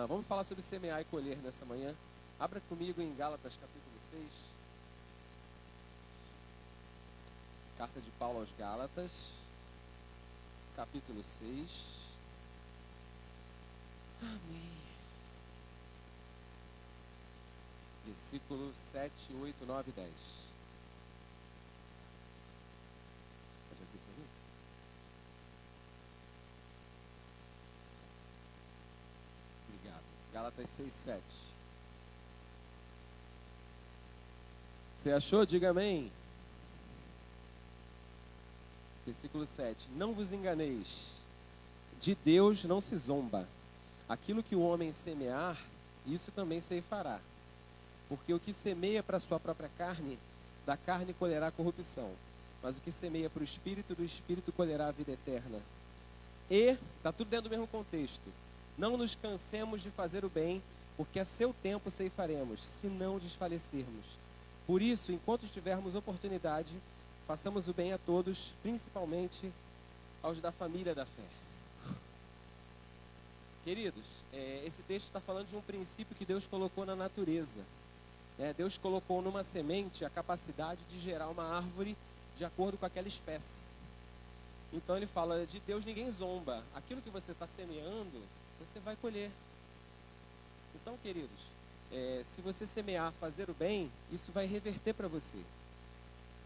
Vamos falar sobre semear e colher nessa manhã. Abra comigo em Gálatas capítulo 6. Carta de Paulo aos Gálatas, capítulo 6. Amém. Versículo 7, 8, 9 e 10. Pode abrir para mim? Obrigado. Gálatas 6, 7. Você achou? Diga amém. Versículo 7. Não vos enganeis, de Deus não se zomba. Aquilo que o homem semear, isso também ceifará. Porque o que semeia para a sua própria carne, da carne colherá corrupção. Mas o que semeia para o Espírito, do Espírito colherá a vida eterna. E, está tudo dentro do mesmo contexto, não nos cansemos de fazer o bem, porque a seu tempo ceifaremos, se não desfalecermos. Por isso, enquanto tivermos oportunidade, façamos o bem a todos, principalmente aos da família da fé. Queridos, esse texto está falando de um princípio que Deus colocou na natureza. Deus colocou numa semente a capacidade de gerar uma árvore de acordo com aquela espécie. Então ele fala, de Deus ninguém zomba. Aquilo que você está semeando, você vai colher. Então, queridos, se você semear, fazer o bem, isso vai reverter para você.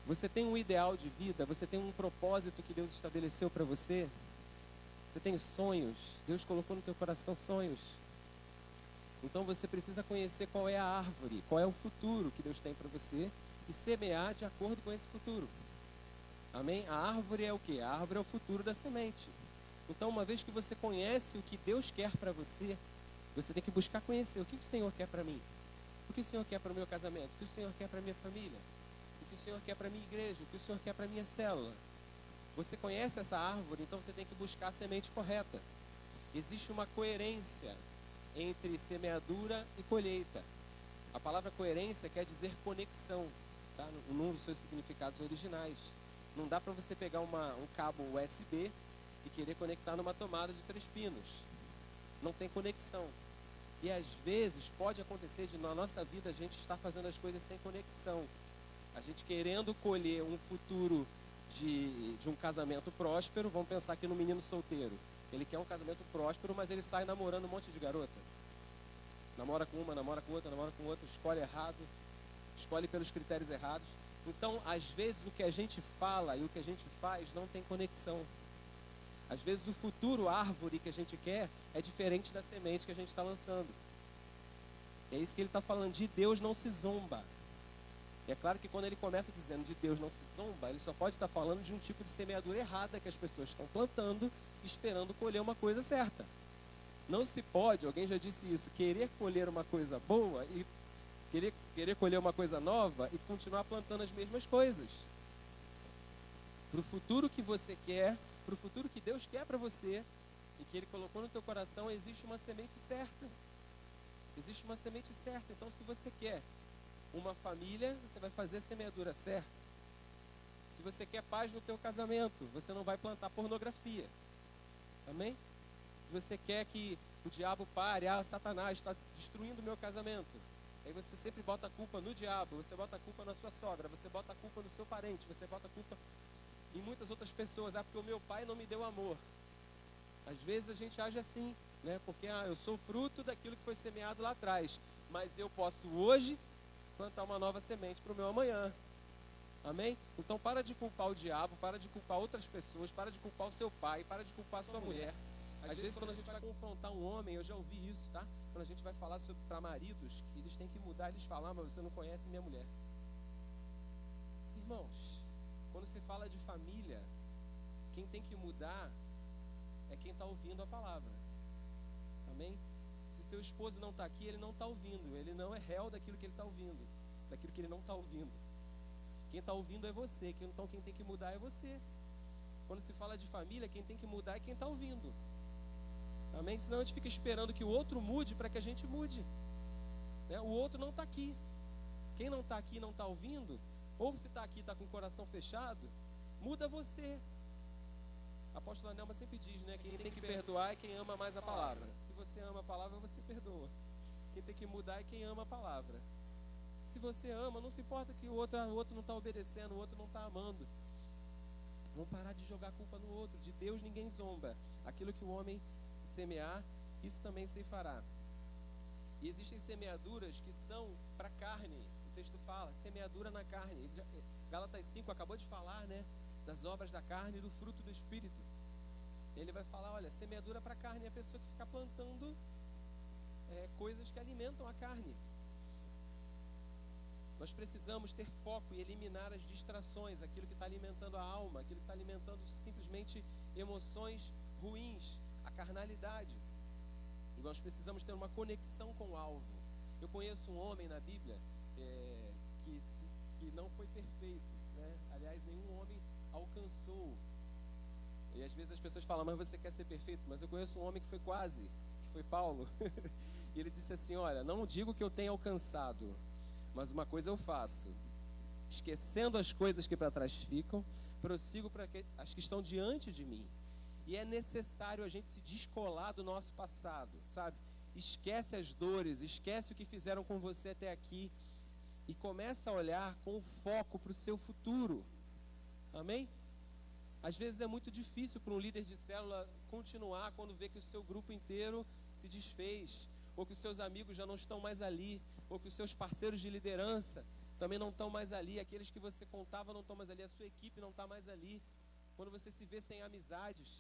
Você tem um ideal de vida, você tem um propósito que Deus estabeleceu para você. Você tem sonhos, Deus colocou no teu coração sonhos. Então você precisa conhecer qual é a árvore, qual é o futuro que Deus tem para você e semear de acordo com esse futuro. Amém? A árvore é o quê? A árvore é o futuro da semente. Então, uma vez que você conhece o que Deus quer para você, você tem que buscar conhecer o que o Senhor quer para mim. O que o Senhor quer para o meu casamento? O que o Senhor quer para a minha família? O que o Senhor quer para a minha igreja? O que o Senhor quer para a minha célula? Você conhece essa árvore, então você tem que buscar a semente correta. Existe uma coerência entre semeadura e colheita. A palavra coerência quer dizer conexão, tá? Num dos seus significados originais. Não dá para você pegar um cabo USB e querer conectar numa tomada de 3 pinos. Não tem conexão. E às vezes pode acontecer de na nossa vida a gente estar fazendo as coisas sem conexão. A gente querendo colher um futuro de um casamento próspero. Vamos pensar aqui no menino solteiro. Ele quer um casamento próspero, mas ele sai namorando um monte de garota. Namora com uma, namora com outra, namora com outra, escolhe errado, escolhe pelos critérios errados. Então, às vezes, o que a gente fala e o que a gente faz não tem conexão. Às vezes, o futuro árvore que a gente quer é diferente da semente que a gente está lançando. É isso que ele está falando, de Deus não se zomba. E é claro que quando ele começa dizendo de Deus não se zomba, ele só pode estar falando de um tipo de semeadura errada que as pessoas estão plantando, esperando colher uma coisa certa. Não se pode, alguém já disse isso, querer colher uma coisa boa e querer colher uma coisa nova e continuar plantando as mesmas coisas. Para o futuro que você quer, para o futuro que Deus quer para você e que Ele colocou no teu coração, existe uma semente certa. Existe uma semente certa. Então, se você quer uma família, você vai fazer a semeadura certa. Se você quer paz no teu casamento, você não vai plantar pornografia. Amém? Se você quer que o diabo pare, Satanás está destruindo o meu casamento. Aí você sempre bota a culpa no diabo, você bota a culpa na sua sogra, você bota a culpa no seu parente, você bota a culpa em muitas outras pessoas. Porque o meu pai não me deu amor. Às vezes a gente age assim, né? Porque eu sou fruto daquilo que foi semeado lá atrás. Mas eu posso hoje plantar uma nova semente para o meu amanhã. Amém? Então para de culpar o diabo, para de culpar outras pessoas, para de culpar o seu pai, para de culpar a sua mulher. Às vezes quando a gente vai confrontar um homem, eu já ouvi isso, tá? Quando a gente vai falar para maridos, que eles têm que mudar, eles falam, mas você não conhece minha mulher. Irmãos, quando se fala de família, quem tem que mudar é quem está ouvindo a palavra. Amém? Se seu esposo não está aqui, ele não está ouvindo. Ele não é réu daquilo que ele está ouvindo, daquilo que ele não está ouvindo. Quem está ouvindo é você, então quem tem que mudar é você. Quando se fala de família, quem tem que mudar é quem está ouvindo. Amém? Senão a gente fica esperando que o outro mude para que a gente mude. O outro não está aqui. Quem não está aqui e não está ouvindo, ou se está aqui e está com o coração fechado, muda você. A apóstola Nelma sempre diz, né? Quem tem que perdoar é quem ama mais a palavra. Se você ama a palavra, você perdoa. Quem tem que mudar é quem ama a palavra. Se você ama, não se importa que o outro não está obedecendo, o outro não está amando. Vamos parar de jogar a culpa no outro. De Deus ninguém zomba. Aquilo que o homem semear, isso também se fará. E existem semeaduras que são para carne. O texto fala, semeadura na carne. Gálatas 5 acabou de falar, né? Das obras da carne e do fruto do Espírito. Ele vai falar, olha, semeadura para carne é a pessoa que fica plantando coisas que alimentam a carne. Nós precisamos ter foco e eliminar as distrações, aquilo que está alimentando a alma, aquilo que está alimentando simplesmente emoções ruins, a carnalidade. E nós precisamos ter uma conexão com o alvo. Eu conheço um homem na Bíblia que não foi perfeito, né? Aliás, nenhum homem alcançou. E às vezes as pessoas falam, mas você quer ser perfeito? Mas eu conheço um homem que foi quase, que foi Paulo. E ele disse assim, olha, não digo que eu tenha alcançado, mas uma coisa eu faço, esquecendo as coisas que para trás ficam, prossigo para as que estão diante de mim. E é necessário a gente se descolar do nosso passado, sabe? Esquece as dores, esquece o que fizeram com você até aqui e começa a olhar com foco para o seu futuro. Amém? Às vezes é muito difícil para um líder de célula continuar quando vê que o seu grupo inteiro se desfez, ou que os seus amigos já não estão mais ali, ou que os seus parceiros de liderança também não estão mais ali, aqueles que você contava não estão mais ali, a sua equipe não está mais ali. Quando você se vê sem amizades,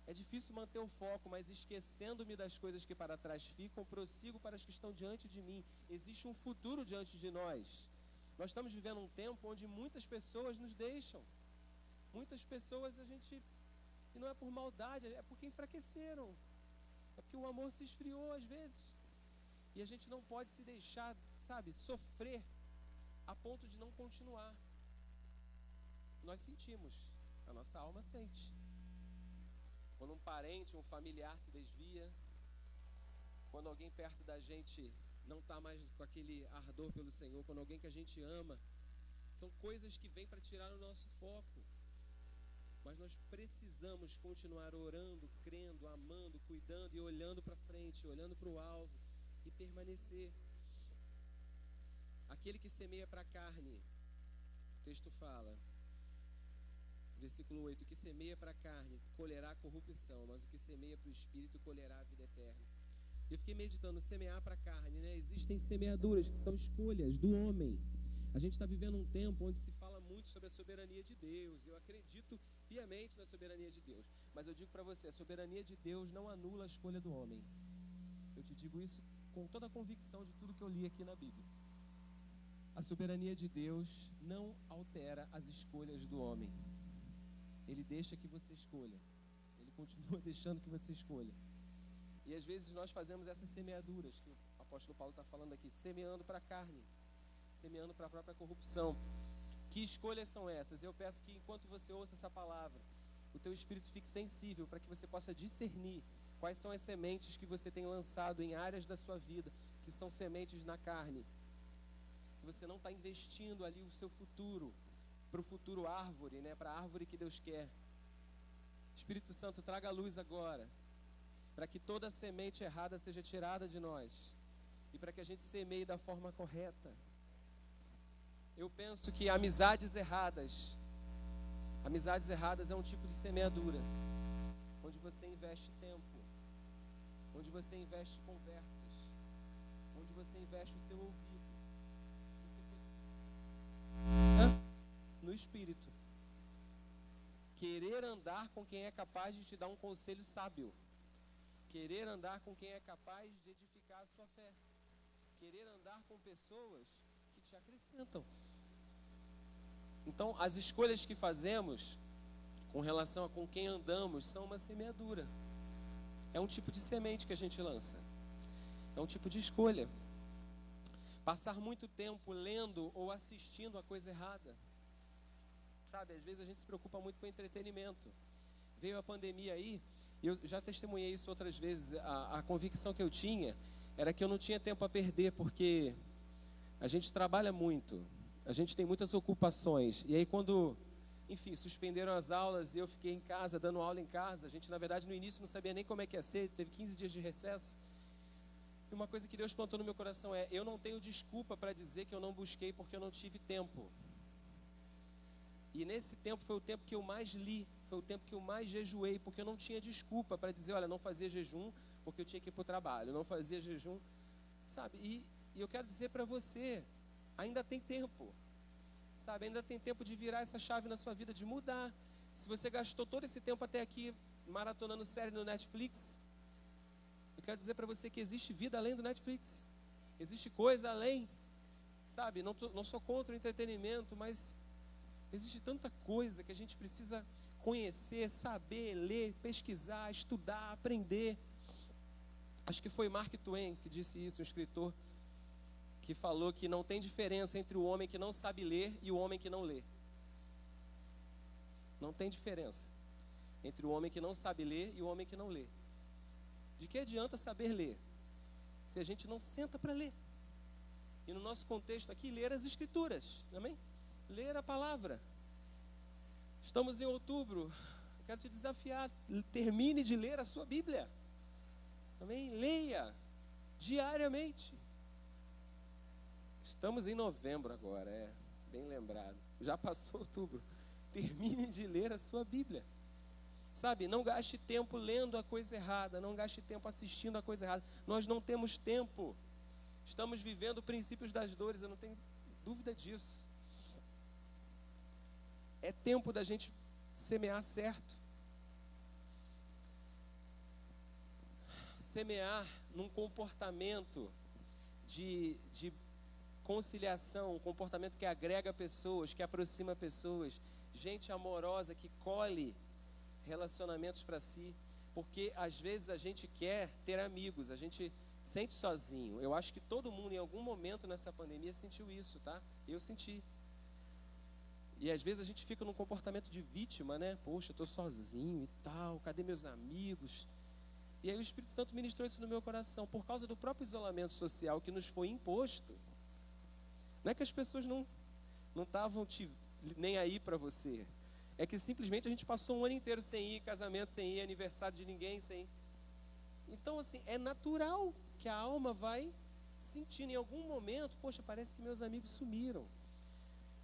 é difícil manter o foco, mas esquecendo-me das coisas que para trás ficam, prossigo para as que estão diante de mim. Existe um futuro diante de nós. Nós estamos vivendo um tempo onde muitas pessoas nos deixam. Muitas pessoas e não é por maldade, é porque enfraqueceram. É porque o amor se esfriou às vezes. E a gente não pode se deixar, sabe, sofrer a ponto de não continuar. Nós sentimos, a nossa alma sente. Quando um parente, um familiar se desvia, quando alguém perto da gente não está mais com aquele ardor pelo Senhor, quando alguém que a gente ama, são coisas que vêm para tirar o nosso foco. Mas nós precisamos continuar orando, crendo, amando, cuidando e olhando para frente, olhando para o alvo e permanecer. Aquele que semeia para a carne, o texto fala, versículo 8, o que semeia para a carne colherá a corrupção, mas o que semeia para o Espírito colherá a vida eterna. Eu fiquei meditando, semear para a carne, né? Existem semeaduras que são escolhas do homem. A gente está vivendo um tempo onde se fala muito sobre a soberania de Deus. Eu acredito piamente na soberania de Deus. Mas eu digo para você, a soberania de Deus não anula a escolha do homem. Eu te digo isso com toda a convicção de tudo que eu li aqui na Bíblia. A soberania de Deus não altera as escolhas do homem. Ele deixa que você escolha. Ele continua deixando que você escolha. E às vezes nós fazemos essas semeaduras que o apóstolo Paulo está falando aqui, semeando para a carne, semeando para a própria corrupção. Que escolhas são essas? Eu peço que enquanto você ouça essa palavra, o teu espírito fique sensível para que você possa discernir quais são as sementes que você tem lançado em áreas da sua vida, que são sementes na carne. Que você não está investindo ali o seu futuro, para o futuro árvore, né? Para a árvore que Deus quer. Espírito Santo, traga a luz agora, para que toda semente errada seja tirada de nós e para que a gente semeie da forma correta. Eu penso que amizades erradas é um tipo de semeadura, onde você investe tempo, onde você investe conversas, onde você investe o seu ouvido, no espírito. Querer andar com quem é capaz de te dar um conselho sábio. Querer andar com quem é capaz de edificar a sua fé. Querer andar com pessoas que te acrescentam. Então, as escolhas que fazemos com relação a com quem andamos são uma semeadura. É um tipo de semente que a gente lança. É um tipo de escolha. Passar muito tempo lendo ou assistindo a coisa errada. Sabe, às vezes a gente se preocupa muito com entretenimento. Veio a pandemia aí, eu já testemunhei isso outras vezes, a convicção que eu tinha era que eu não tinha tempo a perder, porque a gente trabalha muito, a gente tem muitas ocupações, e aí quando enfim, suspenderam as aulas e eu fiquei em casa, dando aula em casa. A gente, na verdade, no início não sabia nem como é que ia ser, teve 15 dias de recesso. E uma coisa que Deus plantou no meu coração é: eu não tenho desculpa para dizer que eu não busquei porque eu não tive tempo. E nesse tempo foi o tempo que eu mais li, foi o tempo que eu mais jejuei, porque eu não tinha desculpa para dizer, olha, não fazia jejum porque eu tinha que ir para o trabalho, não fazia jejum, sabe? E eu quero dizer para você, ainda tem tempo, sabe? Ainda tem tempo de virar essa chave na sua vida, de mudar. Se você gastou todo esse tempo até aqui maratonando série no Netflix, eu quero dizer para você que existe vida além do Netflix, existe coisa além, sabe? Não sou contra o entretenimento, mas existe tanta coisa que a gente precisa conhecer, saber, ler, pesquisar, estudar, aprender. Acho que foi Mark Twain que disse isso, um escritor que falou que não tem diferença entre o homem que não sabe ler e o homem que não lê. Não tem diferença entre o homem que não sabe ler e o homem que não lê. De que adianta saber ler se a gente não senta para ler? E no nosso contexto aqui, ler as escrituras, amém? Ler a palavra. Estamos em outubro. Quero te desafiar. Termine de ler a sua Bíblia. Amém? Leia diariamente. Estamos em novembro agora, bem lembrado. Já passou outubro. Termine de ler a sua Bíblia. Sabe, não gaste tempo lendo a coisa errada, não gaste tempo assistindo a coisa errada. Nós não temos tempo. Estamos vivendo princípios das dores, eu não tenho dúvida disso. É tempo da gente semear certo. Semear num comportamento de conciliação, um comportamento que agrega pessoas, que aproxima pessoas, gente amorosa que colhe relacionamentos para si, porque às vezes a gente quer ter amigos, a gente sente sozinho. Eu acho que todo mundo em algum momento nessa pandemia sentiu isso, tá? Eu senti. E às vezes a gente fica num comportamento de vítima, né? Poxa, eu estou sozinho e tal, cadê meus amigos? E aí o Espírito Santo ministrou isso no meu coração, por causa do próprio isolamento social que nos foi imposto. Não é que as pessoas não estavam nem aí para você. É que simplesmente a gente passou um ano inteiro sem ir casamento, sem ir aniversário de ninguém, sem ir. Então, assim, é natural que a alma vai sentindo em algum momento, poxa, parece que meus amigos sumiram.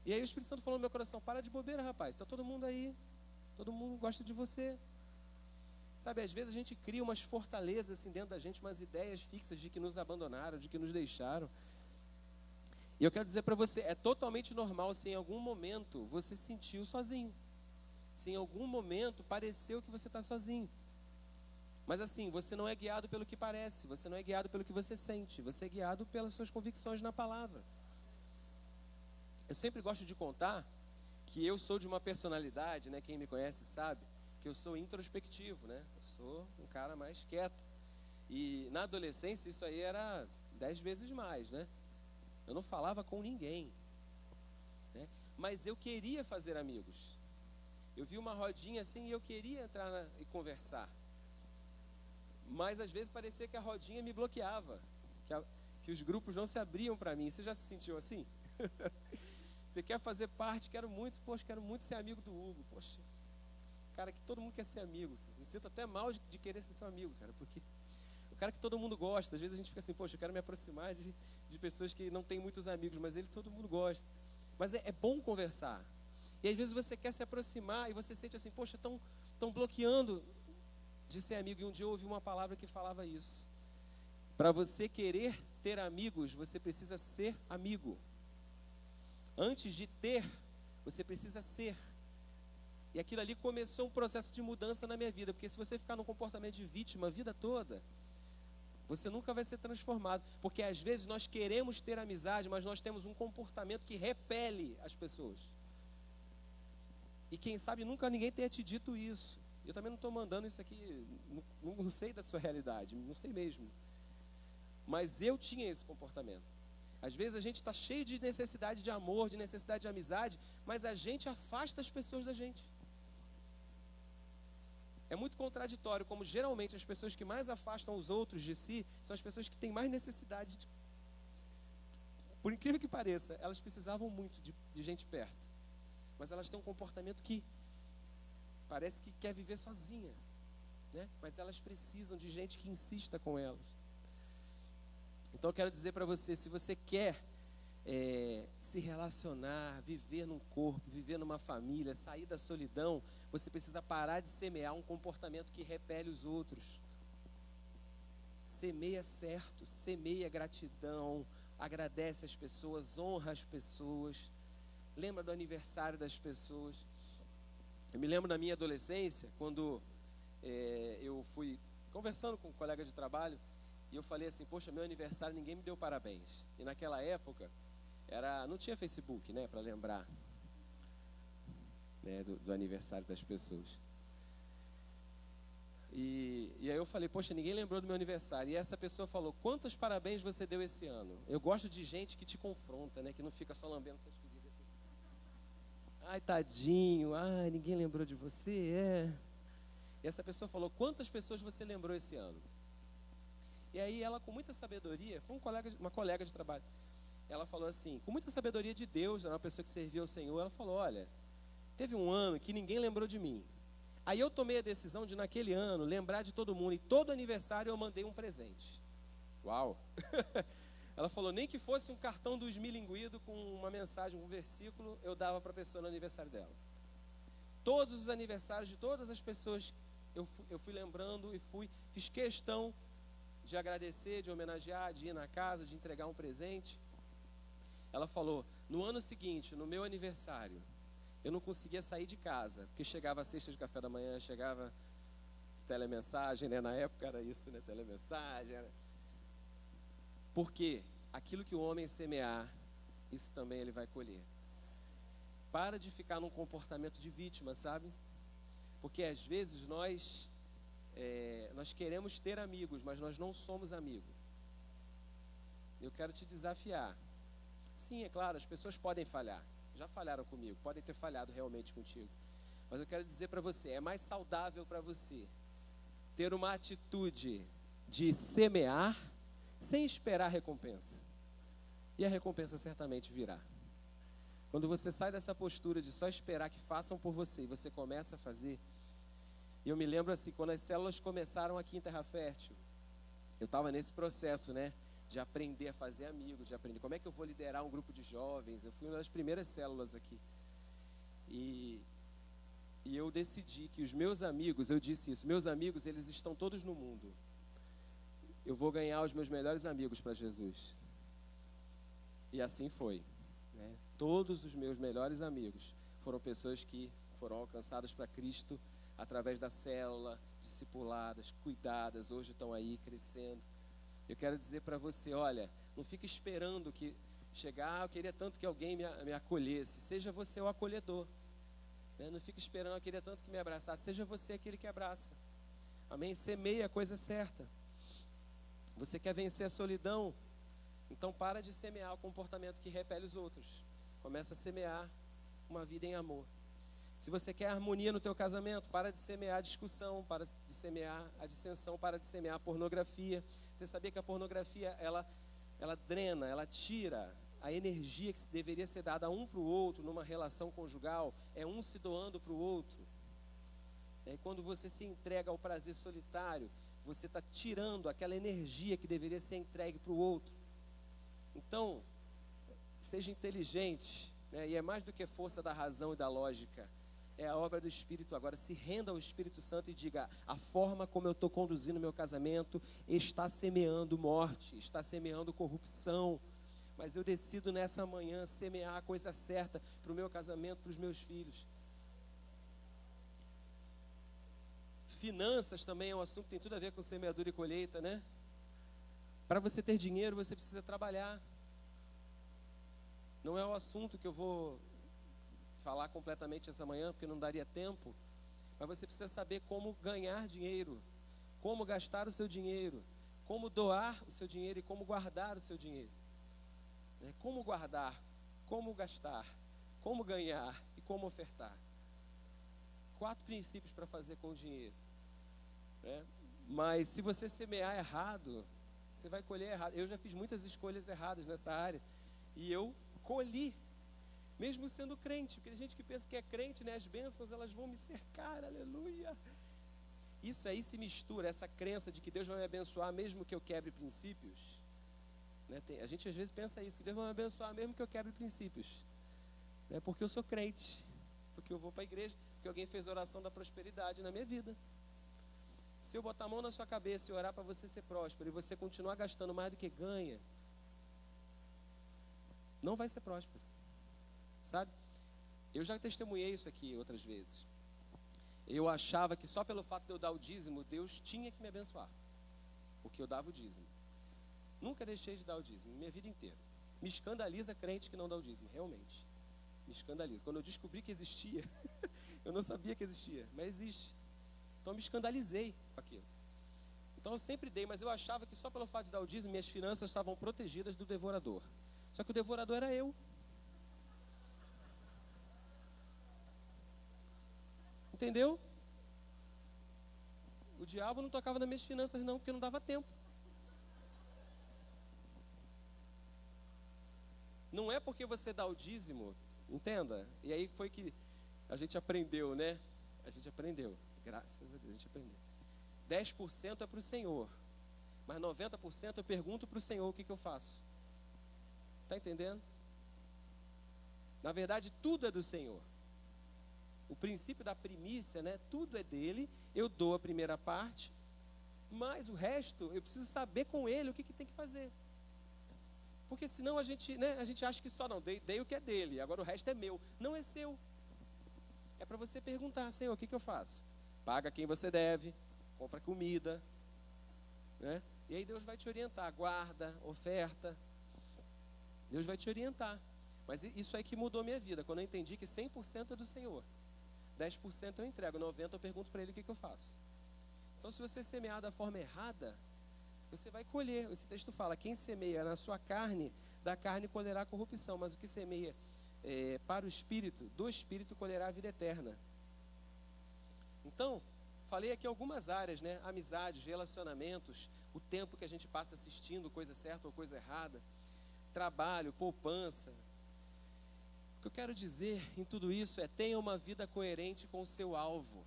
E aí o Espírito Santo falou no meu coração: para de bobeira, rapaz, está todo mundo aí, todo mundo gosta de você. Sabe, às vezes a gente cria umas fortalezas assim dentro da gente, umas ideias fixas de que nos abandonaram, de que nos deixaram. E eu quero dizer para você, é totalmente normal se em algum momento você se sentiu sozinho. Se em algum momento pareceu que você está sozinho. Mas assim, você não é guiado pelo que parece, você não é guiado pelo que você sente, você é guiado pelas suas convicções na palavra. Eu sempre gosto de contar que eu sou de uma personalidade, né? Quem me conhece sabe que eu sou introspectivo, né? Eu sou um cara mais quieto. E na adolescência isso aí era 10 vezes mais, né? Eu não falava com ninguém, né? Mas eu queria fazer amigos. Eu vi uma rodinha assim e eu queria entrar e conversar. Mas às vezes parecia que a rodinha me bloqueava, que os grupos não se abriam para mim. Você já se sentiu assim? Você quer fazer parte, quero muito ser amigo do Hugo. Poxa, cara que todo mundo quer ser amigo. Me sinto até mal de querer ser seu amigo, cara, porque o cara que todo mundo gosta, às vezes a gente fica assim, poxa, eu quero me aproximar de pessoas que não têm muitos amigos, mas todo mundo gosta. Mas é bom conversar. E às vezes você quer se aproximar e você sente assim, poxa, estão bloqueando de ser amigo. E um dia eu ouvi uma palavra que falava isso. Para você querer ter amigos, você precisa ser amigo. Antes de ter, você precisa ser. E aquilo ali começou um processo de mudança na minha vida. Porque se você ficar num comportamento de vítima a vida toda, você nunca vai ser transformado. Porque às vezes nós queremos ter amizade, mas nós temos um comportamento que repele as pessoas. E quem sabe nunca ninguém tenha te dito isso. Eu também não estou mandando isso aqui, não sei da sua realidade, não sei mesmo. Mas eu tinha esse comportamento. Às vezes a gente está cheio de necessidade de amor, de necessidade de amizade, mas a gente afasta as pessoas da gente. É muito contraditório como geralmente as pessoas que mais afastam os outros de si são as pessoas que têm mais necessidade de... Por incrível que pareça, elas precisavam muito de gente perto. mas elas têm um comportamento que parece que quer viver sozinha, né? Mas elas precisam de gente que insista com elas. Então eu quero dizer para você, se você quer se relacionar, viver num corpo, viver numa família, sair da solidão, você precisa parar de semear um comportamento que repele os outros. Semeia certo, semeia gratidão, agradece as pessoas, honra as pessoas, lembra do aniversário das pessoas. Eu me lembro da minha adolescência, quando eu fui conversando com um colega de trabalho, e eu falei assim, poxa, meu aniversário ninguém me deu parabéns. E naquela época, não tinha Facebook, né, para lembrar, né, do aniversário das pessoas. E aí eu falei, poxa, ninguém lembrou do meu aniversário. E essa pessoa falou, quantos parabéns você deu esse ano? Eu gosto de gente que te confronta, né, que não fica só lambendo suas feridas. Ai, tadinho, ai, ninguém lembrou de você, E essa pessoa falou, quantas pessoas você lembrou esse ano? E aí ela, com muita sabedoria, foi uma colega de trabalho, ela falou assim, com muita sabedoria de Deus, era uma pessoa que servia ao Senhor, ela falou, olha, teve um ano que ninguém lembrou de mim. Aí eu tomei a decisão de, naquele ano, lembrar de todo mundo, e todo aniversário eu mandei um presente. Uau! Ela falou, nem que fosse um cartão do esmilinguido com uma mensagem, um versículo, eu dava para a pessoa no aniversário dela. Todos os aniversários de todas as pessoas, eu fui lembrando e fiz questão de agradecer, de homenagear, de ir na casa, de entregar um presente. Ela falou, no ano seguinte, no meu aniversário, eu não conseguia sair de casa, porque chegava a cesta de café da manhã, chegava telemensagem, né? Na época era isso, né? Telemensagem. Porque aquilo que o homem semear, isso também ele vai colher. Para de ficar num comportamento de vítima, sabe? Porque às vezes nós queremos ter amigos, mas nós não somos amigos. Eu quero te desafiar. Sim, é claro, as pessoas podem falhar. Já falharam comigo, podem ter falhado realmente contigo. Mas eu quero dizer para você, é mais saudável para você ter uma atitude de semear sem esperar recompensa. E a recompensa certamente virá. Quando você sai dessa postura de só esperar que façam por você e você começa a fazer. E eu me lembro assim, quando as células começaram aqui em Terra Fértil, eu estava nesse processo, né? De aprender a fazer amigos, de aprender como é que eu vou liderar um grupo de jovens. Eu fui uma das primeiras células aqui. E eu decidi que os meus amigos, eu disse isso, meus amigos, eles estão todos no mundo. Eu vou ganhar os meus melhores amigos para Jesus. E assim foi, né? Todos os meus melhores amigos foram pessoas que foram alcançadas para Cristo através da célula, discipuladas, cuidadas, hoje estão aí crescendo. Eu quero dizer para você, olha, não fique esperando que chegar, eu queria tanto que alguém me acolhesse. Seja você o acolhedor. Né? Não fique esperando, eu queria tanto que me abraçasse. Seja você aquele que abraça. Amém? Semeia a coisa certa. Você quer vencer a solidão? Então para de semear o comportamento que repele os outros. Começa a semear uma vida em amor. Se você quer harmonia no teu casamento, para de semear a discussão, para de semear a dissensão, para de semear a pornografia. Você sabia que a pornografia, ela drena, ela tira a energia que deveria ser dada um para o outro numa relação conjugal, é um se doando para o outro. E aí, quando você se entrega ao prazer solitário, você está tirando aquela energia que deveria ser entregue para o outro. Então, seja inteligente, né? E é mais do que força da razão e da lógica. É a obra do Espírito. Agora se renda ao Espírito Santo e diga, a forma como eu estou conduzindo meu casamento está semeando morte, está semeando corrupção, mas eu decido nessa manhã semear a coisa certa para o meu casamento, para os meus filhos. Finanças também é um assunto que tem tudo a ver com semeadura e colheita, né? Para você ter dinheiro, você precisa trabalhar. Não é o assunto que eu vou falar completamente essa manhã, porque não daria tempo, mas você precisa saber como ganhar dinheiro, como gastar o seu dinheiro, como doar o seu dinheiro e como guardar o seu dinheiro. Né? Como guardar, como gastar, como ganhar e como ofertar. 4 princípios para fazer com o dinheiro. Né? Mas se você semear errado, você vai colher errado. Eu já fiz muitas escolhas erradas nessa área e eu colhi mesmo sendo crente, porque tem gente que pensa que é crente, né? As bênçãos elas vão me cercar, aleluia. Isso aí se mistura, essa crença de que Deus vai me abençoar mesmo que eu quebre princípios, né? A gente às vezes pensa isso, que Deus vai me abençoar mesmo que eu quebre princípios, né? Porque eu sou crente, porque eu vou para a igreja, porque alguém fez oração da prosperidade na minha vida. Se eu botar a mão na sua cabeça e orar para você ser próspero e você continuar gastando mais do que ganha, não vai ser próspero, sabe? Eu já testemunhei isso aqui outras vezes. Eu achava que só pelo fato de eu dar o dízimo, Deus tinha que me abençoar, porque eu dava o dízimo. Nunca deixei de dar o dízimo, minha vida inteira. Me escandaliza crente que não dá o dízimo, realmente. Me escandaliza. Quando eu descobri que existia, eu não sabia que existia, mas existe. Então eu me escandalizei com aquilo. Então eu sempre dei, mas eu achava que só pelo fato de dar o dízimo, minhas finanças estavam protegidas do devorador. Só que o devorador era eu. Entendeu? O diabo não tocava nas minhas finanças não, porque não dava tempo. Não é porque você dá o dízimo, entenda? E aí foi que a gente aprendeu, né? A gente aprendeu, graças a Deus, a gente aprendeu. 10% é para o Senhor, mas 90% eu pergunto para o Senhor o que eu faço. Está entendendo? Na verdade, tudo é do Senhor. O princípio da primícia, né? Tudo é dele, eu dou a primeira parte, mas o resto eu preciso saber com ele o que tem que fazer. Porque senão a gente, né, a gente acha que só não, dei o que é dele, agora o resto é meu. Não é seu. É para você perguntar, Senhor, o que eu faço? Paga quem você deve, compra comida, né? E aí Deus vai te orientar, guarda, oferta. Deus vai te orientar. Mas isso aí que mudou minha vida, quando eu entendi que 100% é do Senhor. 10% eu entrego, 90% eu pergunto para ele o que eu faço. Então se você semear da forma errada, você vai colher. Esse texto fala, quem semeia na sua carne, da carne colherá corrupção, mas o que semeia para o Espírito, do Espírito colherá a vida eterna. Então, falei aqui algumas áreas, né? Amizades, relacionamentos, o tempo que a gente passa assistindo coisa certa ou coisa errada, trabalho, poupança. O que eu quero dizer em tudo isso é, tenha uma vida coerente com o seu alvo.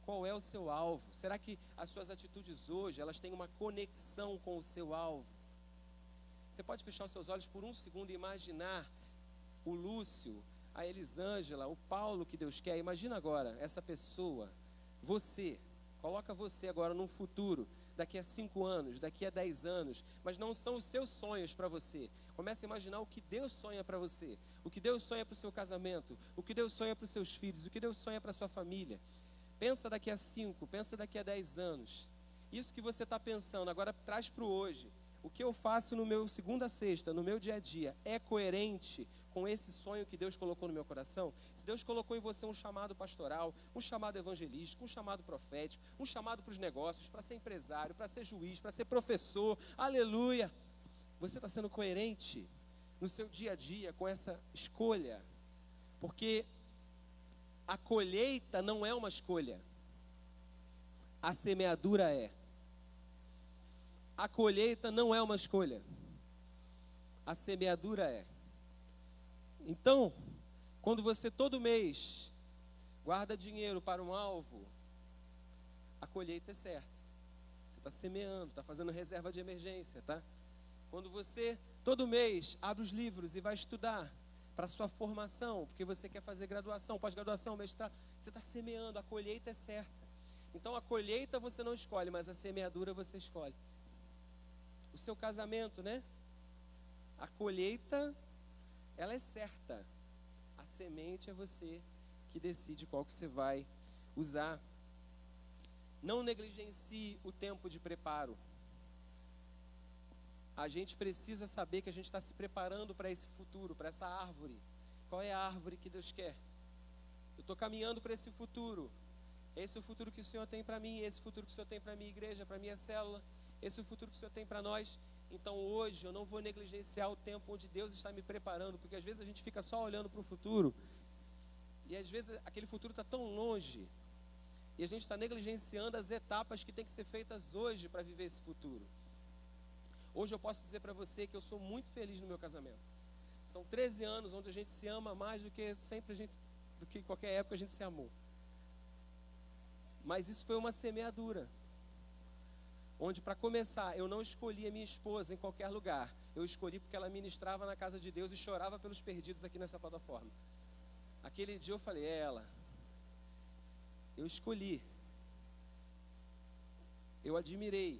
Qual é o seu alvo? Será que as suas atitudes hoje, elas têm uma conexão com o seu alvo? Você pode fechar os seus olhos por um segundo e imaginar o Lúcio, a Elisângela, o Paulo que Deus quer. Imagina agora essa pessoa, você, coloca você agora num futuro, daqui a 5 anos, daqui a 10 anos, mas não são os seus sonhos para você. Comece a imaginar o que Deus sonha para você, o que Deus sonha para o seu casamento, o que Deus sonha para os seus filhos, o que Deus sonha para a sua família. Pensa daqui a 5, pensa daqui a 10 anos. Isso que você está pensando, agora traz para o hoje. O que eu faço no meu segunda a sexta, no meu dia a dia, é coerente com esse sonho que Deus colocou no meu coração? Se Deus colocou em você um chamado pastoral, um chamado evangelístico, um chamado profético, um chamado para os negócios, para ser empresário, para ser juiz, para ser professor, aleluia! Você está sendo coerente no seu dia a dia com essa escolha? Porque a colheita não é uma escolha, a semeadura é. A colheita não é uma escolha, a semeadura é. Então, quando você todo mês guarda dinheiro para um alvo, a colheita é certa. Você está semeando, está fazendo reserva de emergência, tá? Quando você todo mês abre os livros e vai estudar para a sua formação, porque você quer fazer graduação, pós-graduação, mestrado, você está semeando, a colheita é certa. Então a colheita você não escolhe, mas a semeadura você escolhe. O seu casamento, né? A colheita, ela é certa. A semente é você que decide qual que você vai usar. Não negligencie o tempo de preparo. A gente precisa saber que a gente está se preparando para esse futuro, para essa árvore. Qual é a árvore que Deus quer? Eu estou caminhando para esse futuro. Esse é o futuro que o Senhor tem para mim, esse é o futuro que o Senhor tem para a minha igreja, para a minha célula. Esse é o futuro que o Senhor tem para nós. Então hoje eu não vou negligenciar o tempo onde Deus está me preparando, porque às vezes a gente fica só olhando para o futuro, e às vezes aquele futuro está tão longe, e a gente está negligenciando as etapas que tem que ser feitas hoje para viver esse futuro. Hoje eu posso dizer para você que eu sou muito feliz no meu casamento. São 13 anos onde a gente se ama mais do que do que qualquer época a gente se amou. Mas isso foi uma semeadura. Onde, para começar, eu não escolhi a minha esposa em qualquer lugar. Eu escolhi porque ela ministrava na casa de Deus e chorava pelos perdidos aqui nessa plataforma. Aquele dia eu falei, ela. Eu escolhi. Eu admirei.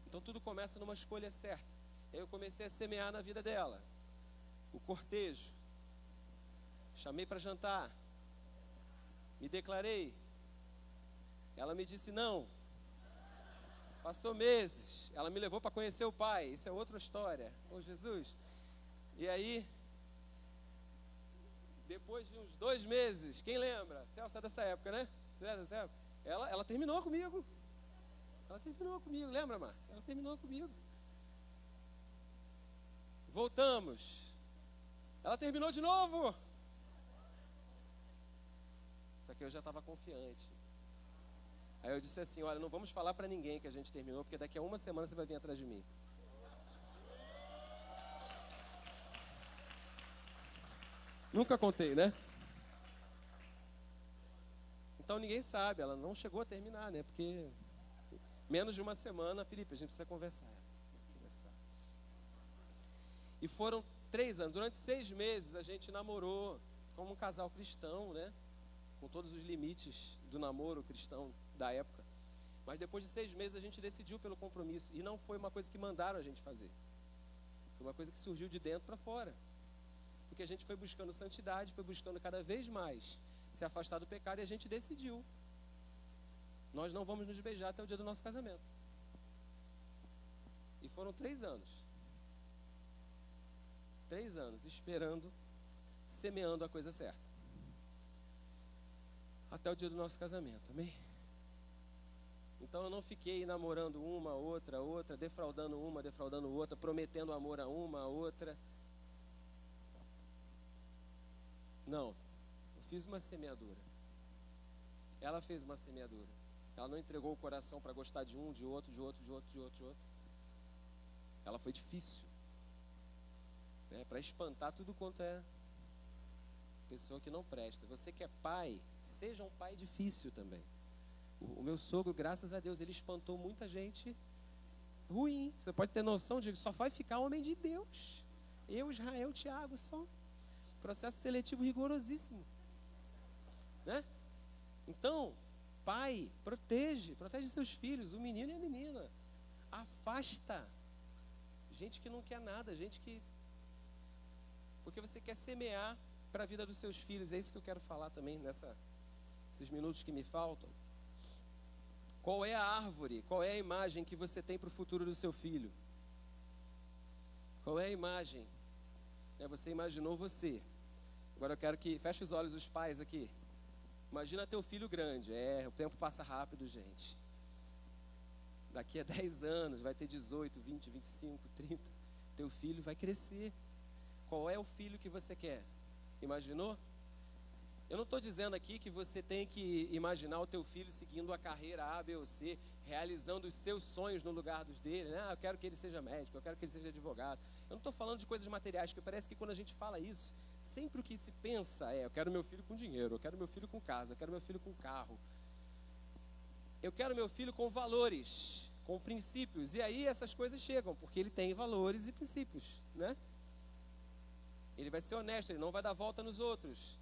Então tudo começa numa escolha certa. Aí eu comecei a semear na vida dela. O cortejo. Chamei para jantar. Me declarei. Ela me disse não. Passou meses. Ela me levou para conhecer o pai. Isso é outra história. Ô Jesus. E aí, depois de uns 2 meses, quem lembra? Celso é dessa época, né? Você é dessa época? Ela terminou comigo. Ela terminou comigo. Lembra, Márcia? Ela terminou comigo. Voltamos. Ela terminou de novo. Só que eu já estava confiante. Aí eu disse assim, olha, não vamos falar para ninguém que a gente terminou, porque daqui a 1 semana você vai vir atrás de mim. Nunca contei, né? Então ninguém sabe, ela não chegou a terminar, né? Porque menos de 1 semana, Felipe, a gente precisa conversar. E foram 3 anos. Durante 6 meses a gente namorou como um casal cristão, né? Com todos os limites do namoro cristão da época. Mas depois de 6 meses a gente decidiu pelo compromisso. E não foi uma coisa que mandaram a gente fazer. Foi uma coisa que surgiu de dentro para fora. Porque a gente foi buscando santidade, foi buscando cada vez mais se afastar do pecado e a gente decidiu. Nós não vamos nos beijar até o dia do nosso casamento. E foram 3 anos. 3 anos esperando, semeando a coisa certa. Até o dia do nosso casamento, amém? Então eu não fiquei namorando uma, outra, defraudando uma, defraudando outra, prometendo amor a uma, a outra. Não, eu fiz uma semeadura. Ela fez uma semeadura. Ela não entregou o coração para gostar de um, de outro, de outro, de outro, de outro, de outro. Ela foi difícil, né? Para espantar tudo quanto é pessoa que não presta. Você que é pai, seja um pai difícil também. O meu sogro, graças a Deus, ele espantou muita gente ruim. Você pode ter noção de que só vai ficar homem de Deus. Eu, Israel, Tiago, só. Processo seletivo rigorosíssimo, né? Então, pai, protege seus filhos, o menino e a menina. Afasta gente que não quer nada, gente que... Porque você quer semear para a vida dos seus filhos. É isso que eu quero falar também nesses minutos que me faltam. Qual é a árvore, qual é a imagem que você tem para o futuro do seu filho? Qual é a imagem? Você imaginou você. Agora eu quero que... Feche os olhos os pais aqui. Imagina teu filho grande. O tempo passa rápido, gente. Daqui a 10 anos, vai ter 18, 20, 25, 30. Teu filho vai crescer. Qual é o filho que você quer? Imaginou? Eu não estou dizendo aqui que você tem que imaginar o teu filho seguindo a carreira A, B ou C, realizando os seus sonhos no lugar dos dele, né? Eu quero que ele seja médico, eu quero que ele seja advogado. Eu não estou falando de coisas materiais, porque parece que quando a gente fala isso, sempre o que se pensa eu quero meu filho com dinheiro, eu quero meu filho com casa, eu quero meu filho com carro. Eu quero meu filho com valores, com princípios. E aí essas coisas chegam, porque ele tem valores e princípios, né? Ele vai ser honesto, ele não vai dar volta nos outros.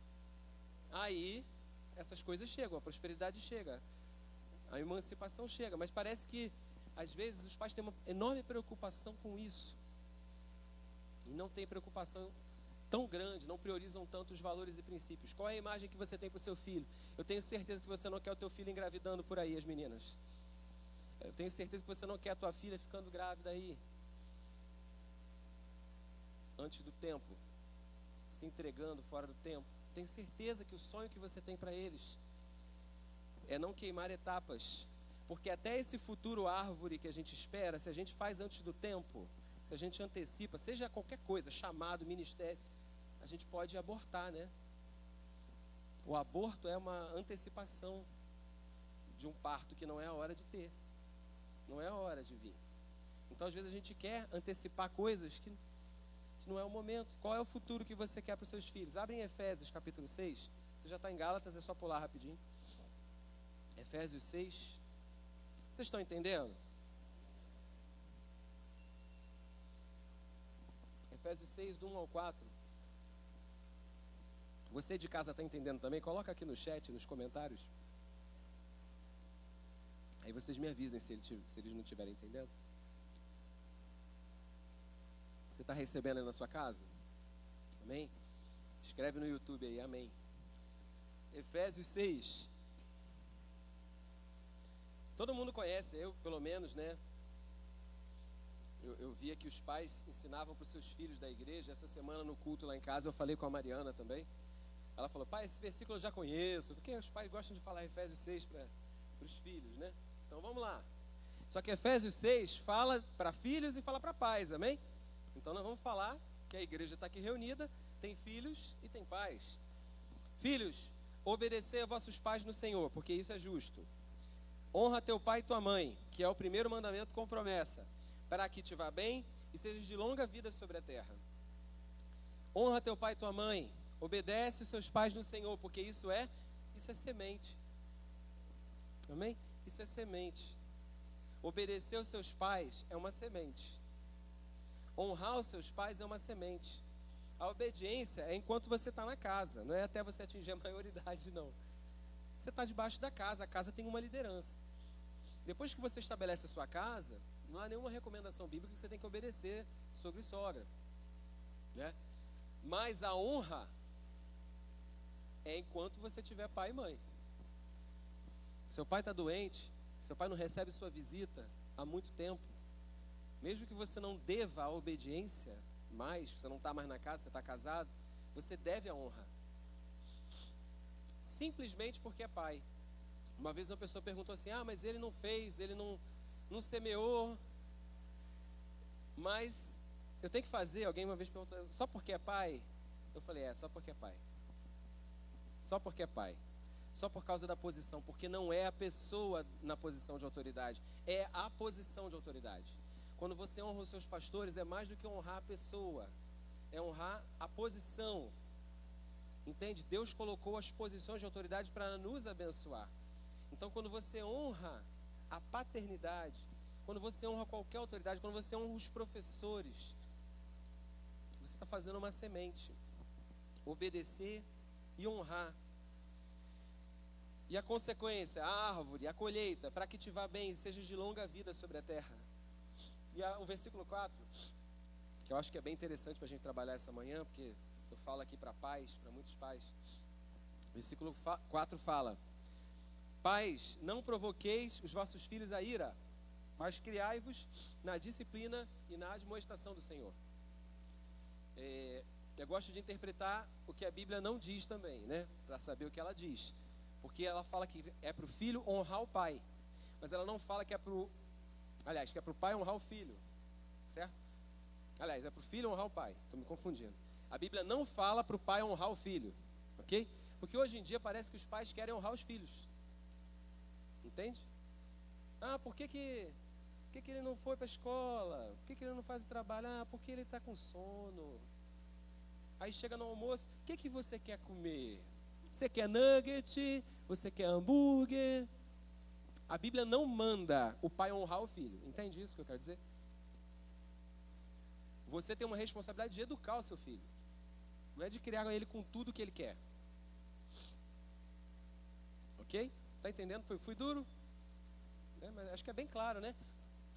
Aí, essas coisas chegam, a prosperidade chega, a emancipação chega. Mas parece que, às vezes, os pais têm uma enorme preocupação com isso. E não têm preocupação tão grande, não priorizam tanto os valores e princípios. Qual é a imagem que você tem para o seu filho? Eu tenho certeza que você não quer o teu filho engravidando por aí, as meninas. Eu tenho certeza que você não quer a tua filha ficando grávida aí, antes do tempo, se entregando fora do tempo. Tenho certeza que o sonho que você tem para eles é não queimar etapas, porque até esse futuro árvore que a gente espera, se a gente faz antes do tempo, se a gente antecipa, seja qualquer coisa, chamado, ministério, a gente pode abortar, né? O aborto é uma antecipação de um parto que não é a hora de ter, não é a hora de vir. Então, às vezes, a gente quer antecipar coisas que não é o momento. Qual é o futuro que você quer para os seus filhos? Abre em Efésios capítulo 6. Você já está em Gálatas, é só pular rapidinho. Efésios 6. Vocês estão entendendo? Efésios 6, do 1 ao 4. Você de casa está entendendo também? Coloca aqui no chat, nos comentários. Aí vocês me avisem se eles não estiverem entendendo. Você está recebendo aí na sua casa? Amém? Escreve no YouTube aí, amém. Efésios 6. Todo mundo conhece, eu pelo menos, né? Eu via que os pais ensinavam para os seus filhos da igreja. Essa semana no culto lá em casa eu falei com a Mariana também. Ela falou, pai, esse versículo eu já conheço. Porque os pais gostam de falar Efésios 6 para os filhos, né? Então vamos lá. Só que Efésios 6 fala para filhos e fala para pais, amém? Então nós vamos falar que a igreja está aqui reunida, tem filhos e tem pais. Filhos, obedecei a vossos pais no Senhor, porque isso é justo. Honra teu pai e tua mãe, que é o primeiro mandamento com promessa, para que te vá bem e sejas de longa vida sobre a terra. Honra teu pai e tua mãe, obedece os seus pais no Senhor, porque isso é semente. Amém? Isso é semente. Obedecer aos seus pais é uma semente. Honrar os seus pais é uma semente. A obediência é enquanto você está na casa, não é até você atingir a maioridade, não. Você está debaixo da casa, a casa tem uma liderança. Depois que você estabelece a sua casa, não há nenhuma recomendação bíblica que você tem que obedecer sogro e sogra, né? Mas a honra é enquanto você tiver pai e mãe. Seu pai está doente, seu pai não recebe sua visita há muito tempo. Mesmo que você não deva a obediência mais, você não está mais na casa, você está casado, você deve a honra. Simplesmente porque é pai. Uma vez uma pessoa perguntou assim, mas ele não fez, ele não semeou, mas eu tenho que fazer. Alguém uma vez perguntou, só porque é pai? Eu falei, só porque é pai. Só porque é pai. Só por causa da posição, porque não é a pessoa na posição de autoridade, é a posição de autoridade. Quando você honra os seus pastores, é mais do que honrar a pessoa, é honrar a posição. Entende? Deus colocou as posições de autoridade para nos abençoar. Então, quando você honra a paternidade, quando você honra qualquer autoridade, quando você honra os professores, você está fazendo uma semente. Obedecer e honrar. E a consequência, a árvore, a colheita, para que te vá bem e sejas de longa vida sobre a terra. E o versículo 4, que eu acho que é bem interessante para a gente trabalhar essa manhã, porque eu falo aqui para pais, para muitos pais. O versículo 4 fala, pais, não provoqueis os vossos filhos a ira, mas criai-vos na disciplina e na admoestação do Senhor. Eu gosto de interpretar o que a Bíblia não diz também, né? Para saber o que ela diz. Porque ela fala que é para o filho honrar o pai. Mas ela não fala que é para o... Aliás, que é para o pai honrar o filho. Certo? Aliás, é para o filho honrar o pai. Estou me confundindo. A Bíblia não fala para o pai honrar o filho. Ok? Porque hoje em dia parece que os pais querem honrar os filhos. Entende? Por que ele não foi para a escola? Por que ele não faz o trabalho? Porque ele está com sono. Aí chega no almoço, o que você quer comer? Você quer nugget? Você quer hambúrguer? A Bíblia não manda o pai honrar o filho. Entende isso que eu quero dizer? Você tem uma responsabilidade de educar o seu filho. Não é de criar ele com tudo que ele quer. Ok? Tá entendendo? Fui duro? Mas acho que é bem claro, né?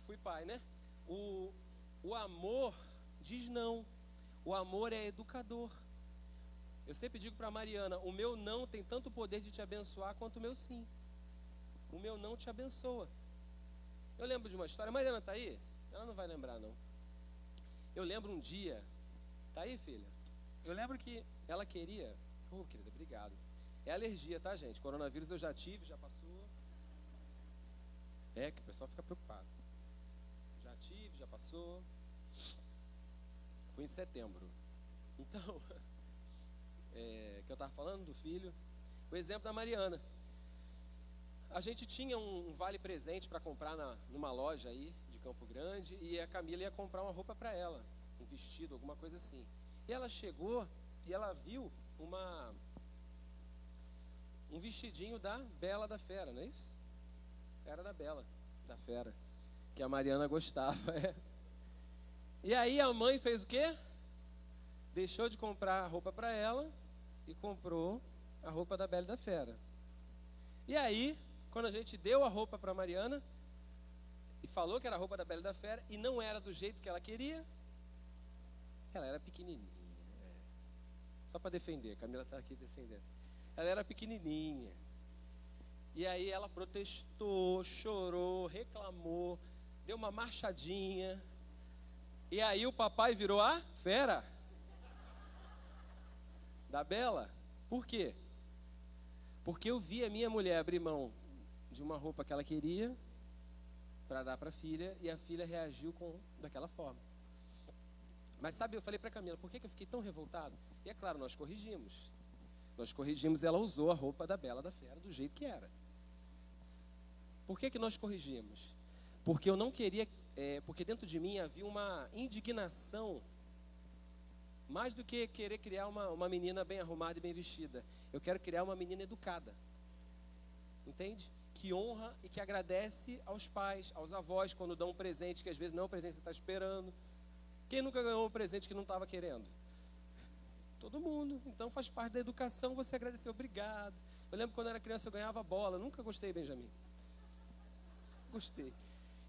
Fui pai, né? O amor diz não. O amor é educador. Eu sempre digo para a Mariana, o meu não tem tanto poder de te abençoar quanto o meu sim. O meu não te abençoa. Eu lembro de uma história. A Mariana está aí? Ela não vai lembrar, não. Eu lembro um dia... Tá aí, filha? Eu lembro que ela queria... querida, obrigado. É alergia, tá, gente? Coronavírus eu já tive, já passou. Que o pessoal fica preocupado. Já tive, já passou. Foi em setembro. Então... que eu estava falando do filho, o exemplo da Mariana. A gente tinha um vale presente para comprar numa loja aí de Campo Grande e a Camila ia comprar uma roupa para ela. um vestido, alguma coisa assim. E ela chegou e ela viu um vestidinho da Bela da Fera, não é isso? Era da Bela da Fera, que a Mariana gostava. E aí a mãe fez o quê? Deixou de comprar a roupa para ela e comprou a roupa da Bela da Fera. E aí, quando a gente deu a roupa para a Mariana e falou que era a roupa da Bela da Fera e não era do jeito que ela queria, ela era pequenininha. Só para defender, a Camila está aqui defendendo. Ela era pequenininha. E aí ela protestou, chorou, reclamou, deu uma marchadinha. E aí o papai virou a fera da Bela. Por quê? Porque eu vi a minha mulher abrir mão de uma roupa que ela queria para dar para a filha, e a filha reagiu daquela forma. Mas sabe, eu falei para a Camila, por que eu fiquei tão revoltado? E é claro, nós corrigimos. Nós corrigimos, ela usou a roupa da Bela da Fera do jeito que era. Por que nós corrigimos? Porque eu não queria, porque dentro de mim havia uma indignação, mais do que querer criar uma menina bem arrumada e bem vestida. Eu quero criar uma menina educada. Entende? Que honra e que agradece aos pais, aos avós, quando dão um presente, que às vezes não é o presente que você está esperando. Quem nunca ganhou um presente que não estava querendo? Todo mundo. Então faz parte da educação você agradecer, obrigado. Eu lembro quando eu era criança eu ganhava bola. Nunca gostei, Benjamin. Gostei.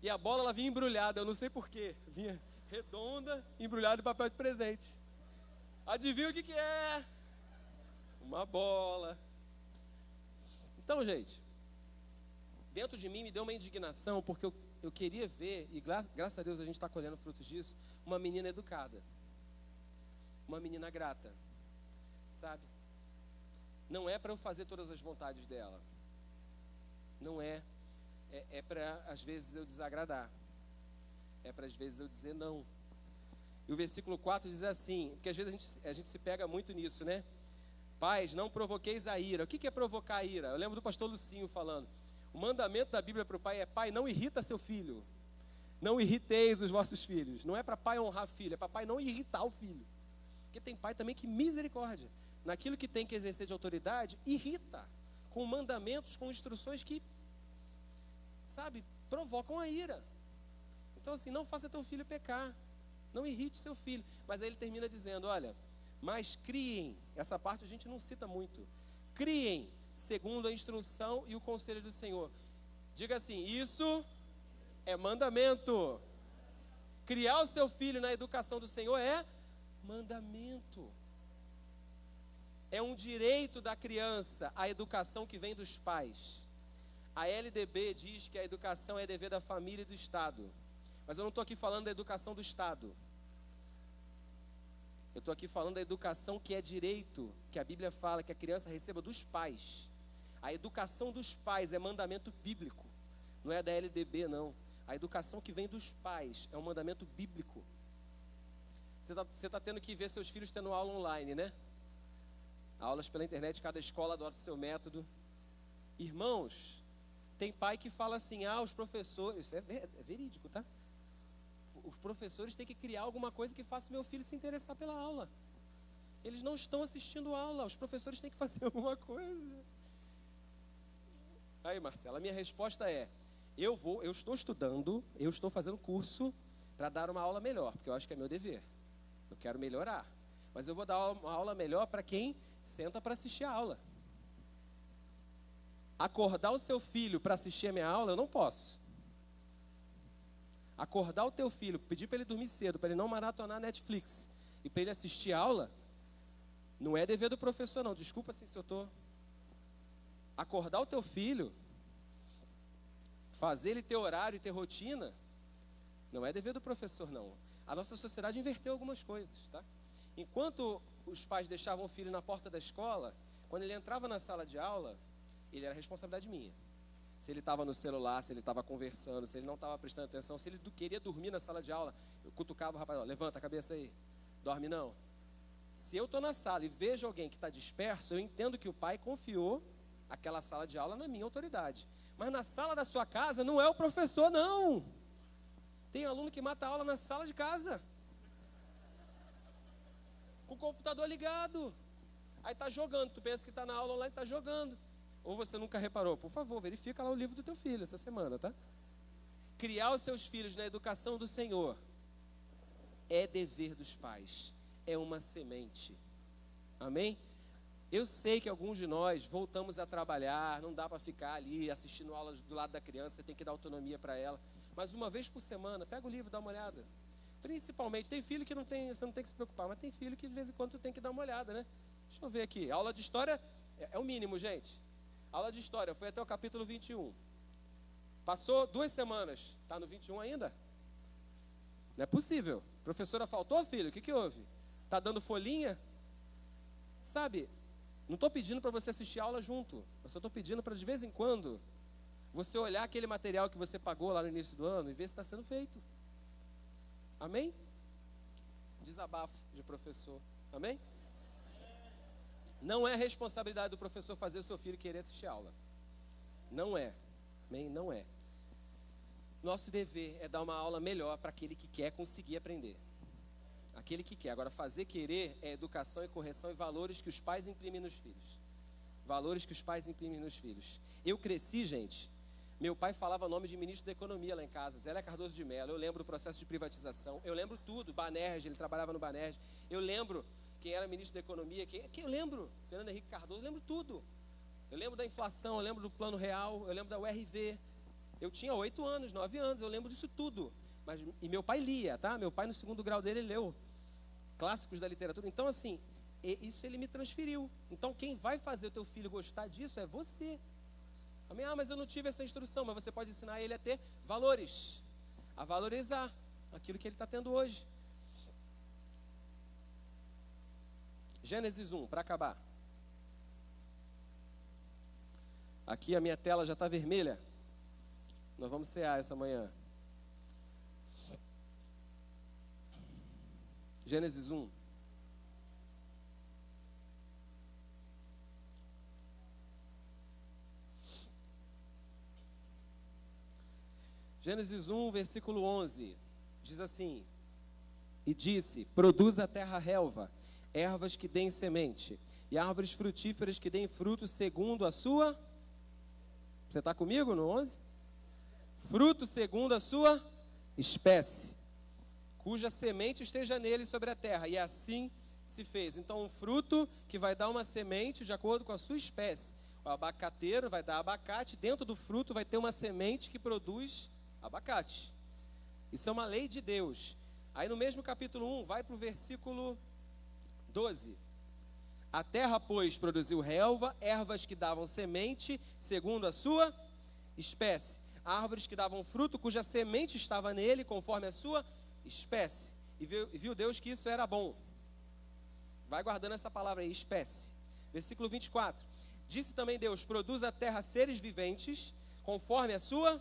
E a bola ela vinha embrulhada, eu não sei porquê. Vinha redonda, embrulhada em papel de presente. Adivinha o que é? Uma bola. Então, gente, dentro de mim me deu uma indignação, porque eu queria ver, e graças a Deus a gente está colhendo frutos disso, uma menina educada. Uma menina grata. Sabe? Não é para eu fazer todas as vontades dela. Não é. É para, às vezes, eu desagradar. É para, às vezes, eu dizer não. E o versículo 4 diz assim, porque às vezes a gente se pega muito nisso, né? Pais, não provoqueis a ira. O que é provocar a ira? Eu lembro do pastor Lucinho falando. O mandamento da Bíblia para o pai é: pai, não irrita seu filho. Não irriteis os vossos filhos. Não é para pai honrar filho, é para pai não irritar o filho. Porque tem pai também que, misericórdia, naquilo que tem que exercer de autoridade, irrita. Com mandamentos, com instruções que, sabe, provocam a ira. Então assim, não faça teu filho pecar. Não irrite seu filho. Mas aí ele termina dizendo, olha, mas criem, essa parte a gente não cita muito, criem segundo a instrução e o conselho do Senhor. Diga assim, isso é mandamento. Criar o seu filho na educação do Senhor é mandamento. É um direito da criança a educação que vem dos pais. A LDB diz que a educação é dever da família e do Estado. Mas eu não estou aqui falando da educação do Estado. Eu estou aqui falando da educação que é direito, que a Bíblia fala que a criança receba dos pais. A educação dos pais é mandamento bíblico. Não é da LDB, não. A educação que vem dos pais é um mandamento bíblico. Você está tendo que ver seus filhos tendo aula online, né? Aulas pela internet, cada escola adota o seu método. Irmãos, tem pai que fala assim, os professores, isso é verídico, tá? Os professores têm que criar alguma coisa que faça o meu filho se interessar pela aula. Eles não estão assistindo aula, os professores têm que fazer alguma coisa. Aí, Marcela, a minha resposta é, eu estou estudando, eu estou fazendo curso para dar uma aula melhor, porque eu acho que é meu dever. Eu quero melhorar. Mas eu vou dar uma aula melhor para quem senta para assistir a aula. Acordar o seu filho para assistir a minha aula, eu não posso. Acordar o teu filho, pedir para ele dormir cedo, para ele não maratonar Netflix e para ele assistir a aula, não é dever do professor, não. Desculpa se eu estou... Acordar o teu filho, fazer ele ter horário e ter rotina, não é dever do professor, não. A nossa sociedade inverteu algumas coisas, tá? Enquanto os pais deixavam o filho na porta da escola, quando ele entrava na sala de aula, ele era responsabilidade minha. Se ele estava no celular, se ele estava conversando, se ele não estava prestando atenção, se ele queria dormir na sala de aula, eu cutucava o rapaz, levanta a cabeça aí, dorme não. Se eu estou na sala e vejo alguém que está disperso, eu entendo que o pai confiou aquela sala de aula na minha autoridade. Mas na sala da sua casa não é o professor, não. Tem aluno que mata a aula na sala de casa. Com o computador ligado. Aí está jogando, tu pensa que está na aula online, está jogando. Ou você nunca reparou? Por favor, verifica lá o livro do teu filho essa semana, tá? Criar os seus filhos na educação do Senhor é dever dos pais, é uma semente. Amém? Eu sei que alguns de nós voltamos a trabalhar, não dá para ficar ali assistindo aulas do lado da criança, você tem que dar autonomia para ela. Mas uma vez por semana, pega o livro, dá uma olhada. Principalmente, tem filho que não tem, você não tem que se preocupar, mas tem filho que de vez em quando tu tem que dar uma olhada, né? Deixa eu ver aqui, aula de história é o mínimo, gente. Aula de história, foi até o capítulo 21. Passou 2 semanas, está no 21 ainda? Não é possível. Professora faltou, filho? O que houve? Está dando folhinha? Sabe, não estou pedindo para você assistir aula junto. Eu só estou pedindo para, de vez em quando, você olhar aquele material que você pagou lá no início do ano e ver se está sendo feito. Amém? Desabafo de professor. Amém? Não é responsabilidade do professor fazer o seu filho querer assistir aula. Não é. Amém? Não é. Nosso dever é dar uma aula melhor para aquele que quer conseguir aprender. Aquele que quer. Agora, fazer querer é educação e correção e valores que os pais imprimem nos filhos. Valores que os pais imprimem nos filhos. Eu cresci, gente, meu pai falava nome de ministro da economia lá em casa, Zélia Cardoso de Mello. Eu lembro do processo de privatização. Eu lembro tudo. Banerj, ele trabalhava no Banerj. Eu lembro quem era ministro da economia. Eu lembro. Fernando Henrique Cardoso, eu lembro tudo. Eu lembro da inflação, eu lembro do Plano Real, eu lembro da URV. Eu tinha 8 anos, 9 anos, eu lembro disso tudo. E meu pai lia, tá? Meu pai, no 2º grau dele, ele leu clássicos da literatura. Então, assim, isso ele me transferiu. Então, quem vai fazer o teu filho gostar disso é você. Amém? Ah, mas eu não tive essa instrução. Mas você pode ensinar ele a ter valores, a valorizar aquilo que ele está tendo hoje. Gênesis 1, para acabar. Aqui a minha tela já está vermelha. Nós vamos cear essa manhã. Gênesis 1. Gênesis 1, versículo 11. Diz assim: E disse: Produz a terra relva, ervas que deem semente, e árvores frutíferas que deem fruto segundo a sua... Você está comigo no 11? Fruto segundo a sua espécie, cuja semente esteja nele sobre a terra. E assim se fez. Então, um fruto que vai dar uma semente de acordo com a sua espécie. O abacateiro vai dar abacate, dentro do fruto vai ter uma semente que produz abacate. Isso é uma lei de Deus. Aí no mesmo capítulo 1, vai para o versículo 12. A terra, pois, produziu relva, ervas que davam semente, segundo a sua espécie. Árvores que davam fruto, cuja semente estava nele, conforme a sua espécie. E viu Deus que isso era bom. Vai guardando essa palavra aí, espécie. Versículo 24. Disse também Deus: produz a terra seres viventes, conforme a sua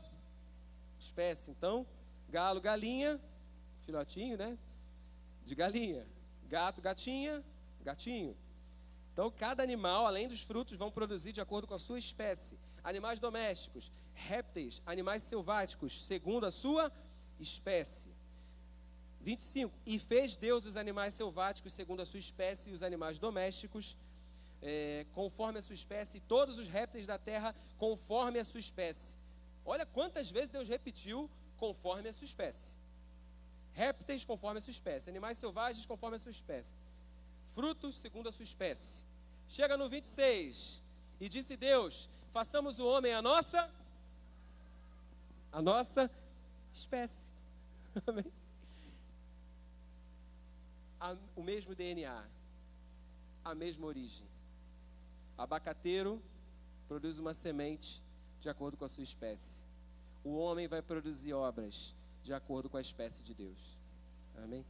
espécie. Então, galo, galinha, filhotinho, né? De galinha. Gato, gatinha, gatinho. Então, cada animal, além dos frutos, vão produzir de acordo com a sua espécie. Animais domésticos, répteis, animais selváticos, segundo a sua espécie. 25. E fez Deus os animais selváticos segundo a sua espécie, e os animais domésticos conforme a sua espécie, e todos os répteis da terra conforme a sua espécie. Olha quantas vezes Deus repetiu conforme a sua espécie. Répteis conforme a sua espécie, animais selvagens conforme a sua espécie, frutos segundo a sua espécie. Chega no 26. E disse Deus: façamos o homem a nossa espécie. Amém? O mesmo DNA, a mesma origem. Abacateiro produz uma semente de acordo com a sua espécie. O homem vai produzir obras de acordo com a espécie de Deus. Amém?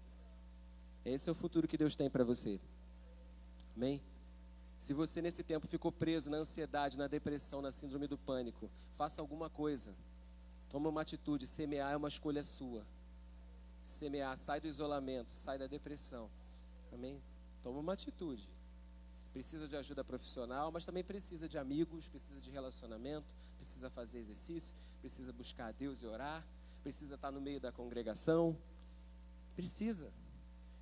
Esse é o futuro que Deus tem para você. Amém? Se você nesse tempo ficou preso na ansiedade, na depressão, na síndrome do pânico, faça alguma coisa. Toma uma atitude. Semear é uma escolha sua. Semear, sai do isolamento, sai da depressão. Amém? Toma uma atitude. Precisa de ajuda profissional, mas também precisa de amigos, precisa de relacionamento, precisa fazer exercício, precisa buscar a Deus e orar, precisa estar no meio da congregação. Precisa.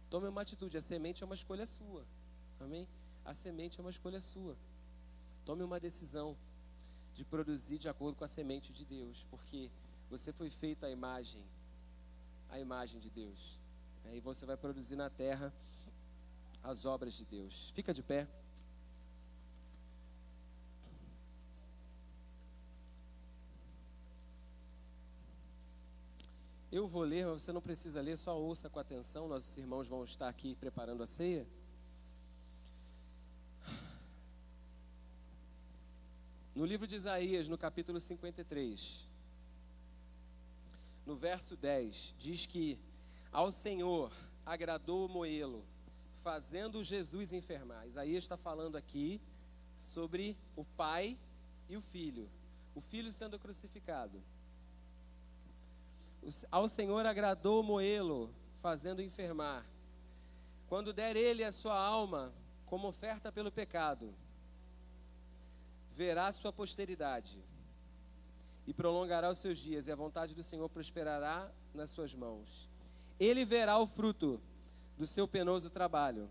Tome uma atitude. A semente é uma escolha sua. Amém? A semente é uma escolha sua. Tome uma decisão de produzir de acordo com a semente de Deus, porque você foi feito à imagem de Deus. E você vai produzir na terra as obras de Deus. Fica de pé. Eu vou ler, mas você não precisa ler, só ouça com atenção. Nossos irmãos vão estar aqui preparando a ceia. No livro de Isaías, no capítulo 53, no verso 10, diz que ao Senhor agradou moê-lo, fazendo Jesus enfermar. Isaías está falando aqui sobre o pai e o filho sendo crucificado. Ao Senhor agradou moê-lo, fazendo enfermar. Quando der ele a sua alma como oferta pelo pecado, verá sua posteridade e prolongará os seus dias, e a vontade do Senhor prosperará nas suas mãos. Ele verá o fruto do seu penoso trabalho,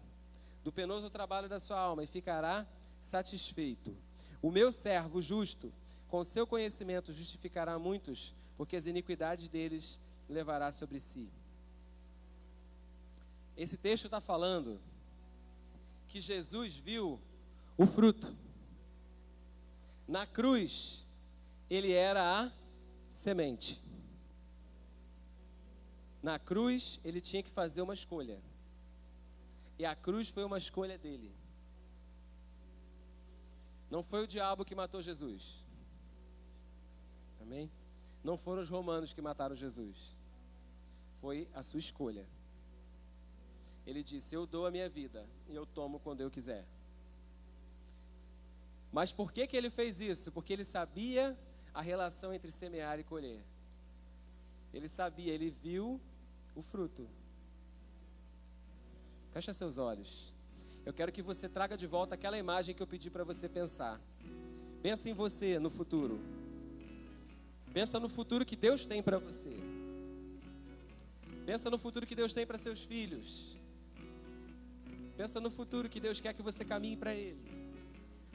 do penoso trabalho da sua alma, e ficará satisfeito. O meu servo justo, com seu conhecimento, justificará muitos, porque as iniquidades deles levará sobre si. Esse texto está falando que Jesus viu o fruto. Na cruz, ele era a semente. Na cruz, ele tinha que fazer uma escolha. E a cruz foi uma escolha dele. Não foi o diabo que matou Jesus. Amém? Não foram os romanos que mataram Jesus. Foi a sua escolha. Ele disse: eu dou a minha vida e eu tomo quando eu quiser. Mas por que ele fez isso? Porque ele sabia a relação entre semear e colher. Ele sabia, ele viu o fruto. Fecha seus olhos. Eu quero que você traga de volta aquela imagem que eu pedi para você pensar. Pensa em você no futuro. Pensa no futuro que Deus tem para você. Pensa no futuro que Deus tem para seus filhos. Pensa no futuro que Deus quer que você caminhe para Ele.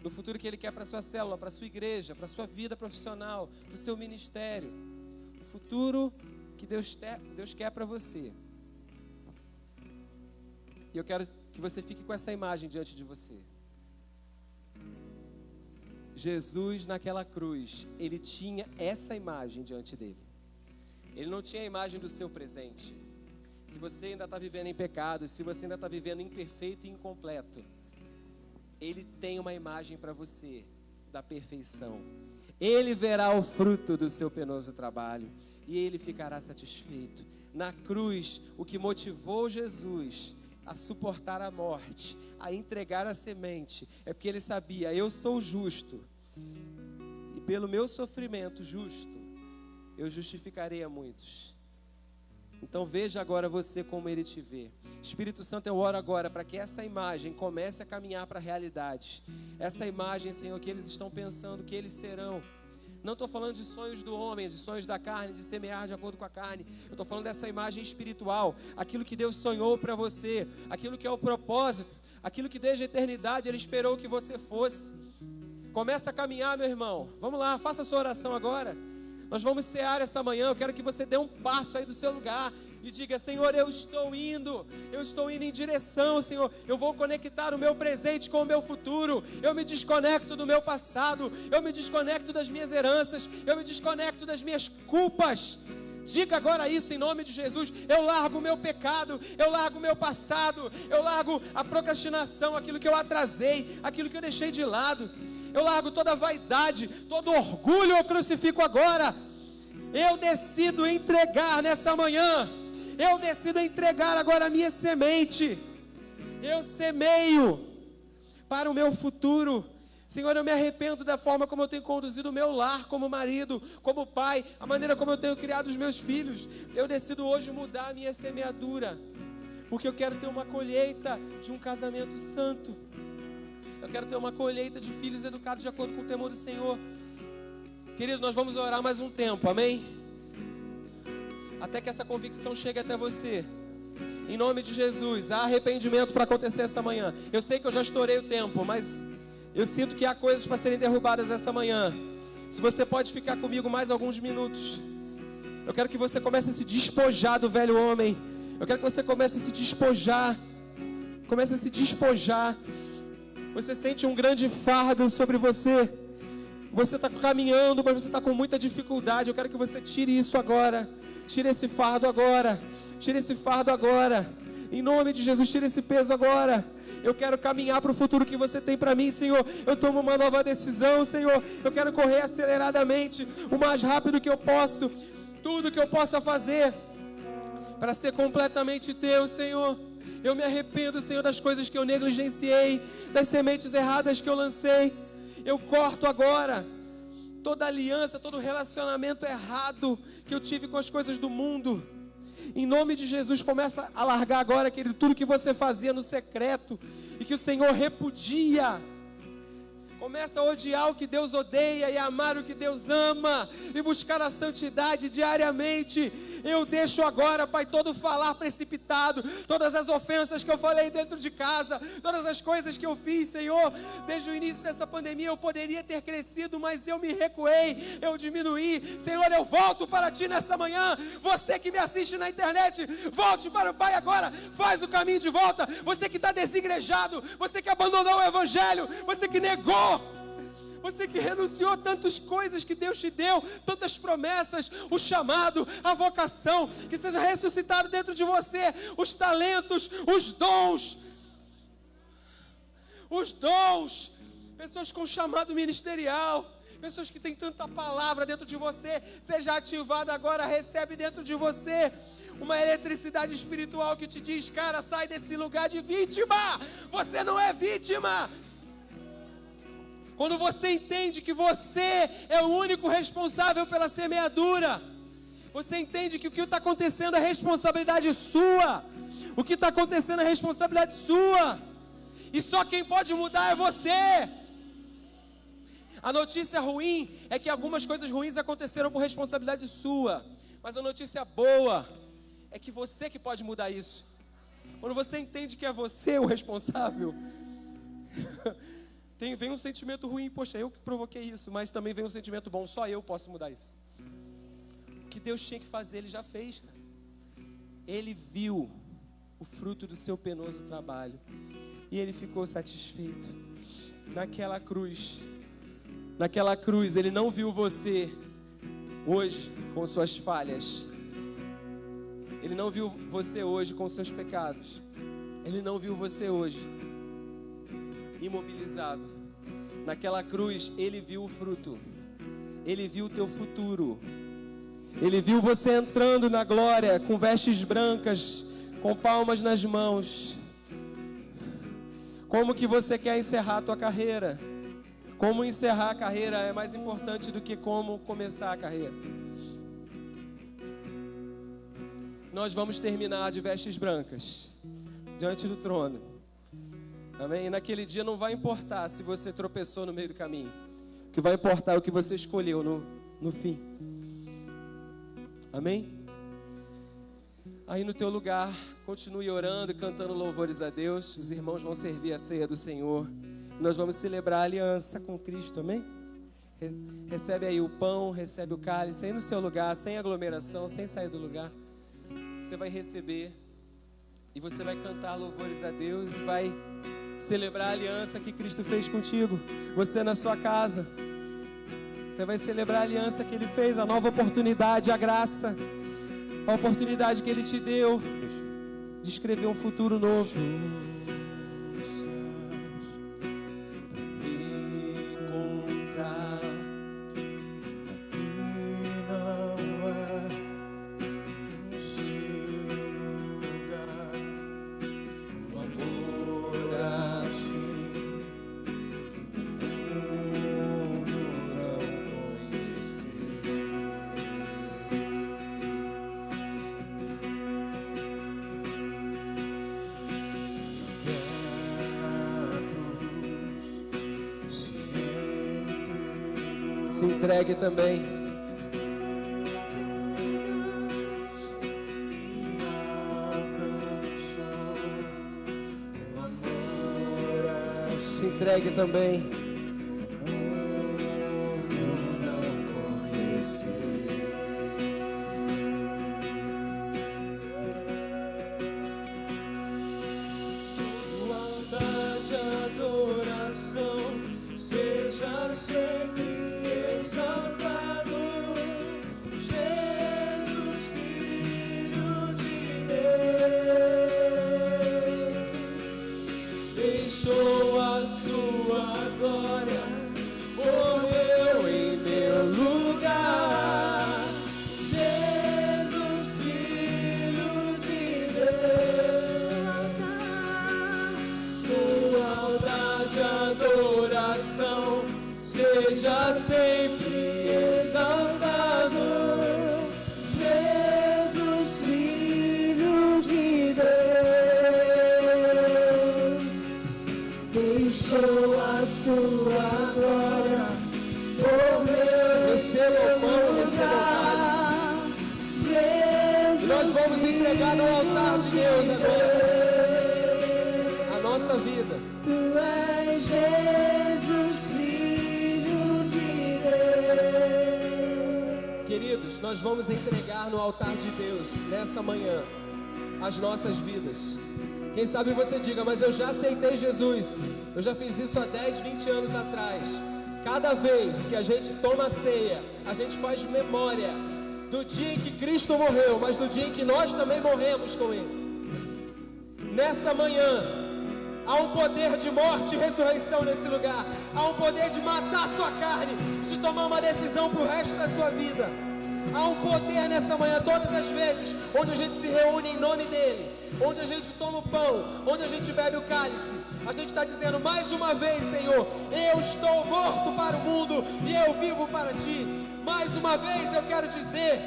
No futuro que Ele quer para a sua célula, para a sua igreja, para a sua vida profissional, para o seu ministério. O futuro que Deus quer para você. E eu quero que você fique com essa imagem diante de você. Jesus naquela cruz, Ele tinha essa imagem diante dele. Ele não tinha a imagem do seu presente. Se você ainda está vivendo em pecado, se você ainda está vivendo imperfeito e incompleto, Ele tem uma imagem para você da perfeição. Ele verá o fruto do seu penoso trabalho e Ele ficará satisfeito. Na cruz, o que motivou Jesus a suportar a morte, a entregar a semente, é porque Ele sabia: eu sou justo, e pelo meu sofrimento justo, eu justificarei a muitos. Então veja agora você como Ele te vê. Espírito Santo, eu oro agora para que essa imagem comece a caminhar para a realidade. Essa imagem, Senhor, que eles estão pensando que eles serão. Não estou falando de sonhos do homem, de sonhos da carne, de semear de acordo com a carne. Eu estou falando dessa imagem espiritual, aquilo que Deus sonhou para você, aquilo que é o propósito, aquilo que desde a eternidade Ele esperou que você fosse. Começa a caminhar, meu irmão. Vamos lá, faça a sua oração agora. Nós vamos cear essa manhã. Eu quero que você dê um passo aí do seu lugar e diga: Senhor, eu estou indo em direção, Senhor. Eu vou conectar o meu presente com o meu futuro. Eu me desconecto do meu passado, eu me desconecto das minhas heranças, eu me desconecto das minhas culpas. Diga agora isso em nome de Jesus. Eu largo o meu pecado, eu largo o meu passado, eu largo a procrastinação, aquilo que eu atrasei, aquilo que eu deixei de lado. Eu largo toda a vaidade, todo orgulho, eu crucifico agora. Eu decido entregar nessa manhã. Eu decido entregar agora a minha semente. Eu semeio para o meu futuro. Senhor, eu me arrependo da forma como eu tenho conduzido o meu lar, como marido, como pai, a maneira como eu tenho criado os meus filhos. Eu decido hoje mudar a minha semeadura, porque eu quero ter uma colheita de um casamento santo. Eu quero ter uma colheita de filhos educados de acordo com o temor do Senhor. Querido, nós vamos orar mais um tempo, amém? Até que essa convicção chegue até você. Em nome de Jesus, há arrependimento para acontecer essa manhã. Eu sei que eu já estourei o tempo, mas eu sinto que há coisas para serem derrubadas essa manhã. Se você pode ficar comigo mais alguns minutos, eu quero que você comece a se despojar do velho homem. Eu quero que você comece a se despojar. Comece a se despojar. Você sente um grande fardo sobre você. Você está caminhando, mas você está com muita dificuldade. Eu quero que você tire isso agora. Tire esse fardo agora. Tire esse fardo agora. Em nome de Jesus, tire esse peso agora. Eu quero caminhar para o futuro que você tem para mim, Senhor. Eu tomo uma nova decisão, Senhor. Eu quero correr aceleradamente, o mais rápido que eu posso. Tudo que eu possa fazer para ser completamente teu, Senhor. Eu me arrependo, Senhor, das coisas que eu negligenciei, das sementes erradas que eu lancei. Eu corto agora toda aliança, todo relacionamento errado que eu tive com as coisas do mundo. Em nome de Jesus, começa a largar agora, querido, tudo que você fazia no secreto e que o Senhor repudia. Começa a odiar o que Deus odeia e amar o que Deus ama e buscar a santidade diariamente. Eu deixo agora, Pai, todo falar precipitado, todas as ofensas que eu falei dentro de casa, todas as coisas que eu fiz, Senhor. Desde o início dessa pandemia eu poderia ter crescido, mas eu me recuei, eu diminuí. Senhor, eu volto para Ti nessa manhã. Você que me assiste na internet, volte para o Pai agora, faz o caminho de volta. Você que está desigrejado, você que abandonou o Evangelho, você que negou, você que renunciou a tantas coisas que Deus te deu, tantas promessas, o chamado, a vocação, que seja ressuscitado dentro de você, os talentos, os dons, pessoas com chamado ministerial, pessoas que têm tanta palavra dentro de você, seja ativada agora, recebe dentro de você uma eletricidade espiritual que te diz, cara, sai desse lugar de vítima, você não é vítima. Quando você entende que você é o único responsável pela semeadura, você entende que o que está acontecendo é responsabilidade sua, o que está acontecendo é responsabilidade sua, e só quem pode mudar é você. A notícia ruim é que algumas coisas ruins aconteceram por responsabilidade sua, mas a notícia boa é que você que pode mudar isso. Quando você entende que é você o responsável, vem um sentimento ruim, poxa, eu que provoquei isso, mas também vem um sentimento bom, só eu posso mudar isso. O que Deus tinha que fazer, Ele já fez, cara. Ele viu o fruto do seu penoso trabalho e Ele ficou satisfeito. Naquela cruz, Ele não viu você hoje com suas falhas. Ele não viu você hoje com seus pecados. Ele não viu você hoje imobilizado. Naquela cruz, Ele viu o fruto. Ele viu o teu futuro. Ele viu você entrando na glória com vestes brancas, com palmas nas mãos. Como que você quer encerrar a tua carreira? Como encerrar a carreira é mais importante do que como começar a carreira. Nós vamos terminar de vestes brancas diante do trono. Amém? E naquele dia não vai importar se você tropeçou no meio do caminho. O que vai importar é o que você escolheu no fim. Amém? Aí no teu lugar, continue orando e cantando louvores a Deus. Os irmãos vão servir a ceia do Senhor. Nós vamos celebrar a aliança com Cristo, amém? Recebe aí o pão, recebe o cálice, aí no seu lugar, sem aglomeração, sem sair do lugar. Você vai receber e você vai cantar louvores a Deus e vai celebrar a aliança que Cristo fez contigo. Você na sua casa, você vai celebrar a aliança que Ele fez, a nova oportunidade, a graça, a oportunidade que Ele te deu de escrever um futuro novo. Se entregue também. se entregue também. Seja sempre exaltado, Jesus, Filho de Deus, deixou a sua glória por meu. Receba o pão, receba o cálice. Jesus, nós vamos entregar no altar de Deus agora a nossa vida. Tu és Jesus. Queridos, nós vamos entregar no altar de Deus nessa manhã as nossas vidas. Quem sabe você diga, mas eu já aceitei Jesus, eu já fiz isso há 10, 20 anos atrás. Cada vez que a gente toma a ceia, a gente faz memória do dia em que Cristo morreu, mas do dia em que nós também morremos com Ele. Nessa manhã há um poder de morte e ressurreição nesse lugar. Há um poder de matar a sua carne, de tomar uma decisão para o resto da sua vida. Há um poder nessa manhã, todas as vezes onde a gente se reúne em nome dEle, onde a gente toma o pão, onde a gente bebe o cálice, a gente está dizendo mais uma vez, Senhor, eu estou morto para o mundo e eu vivo para Ti. Mais uma vez eu quero dizer,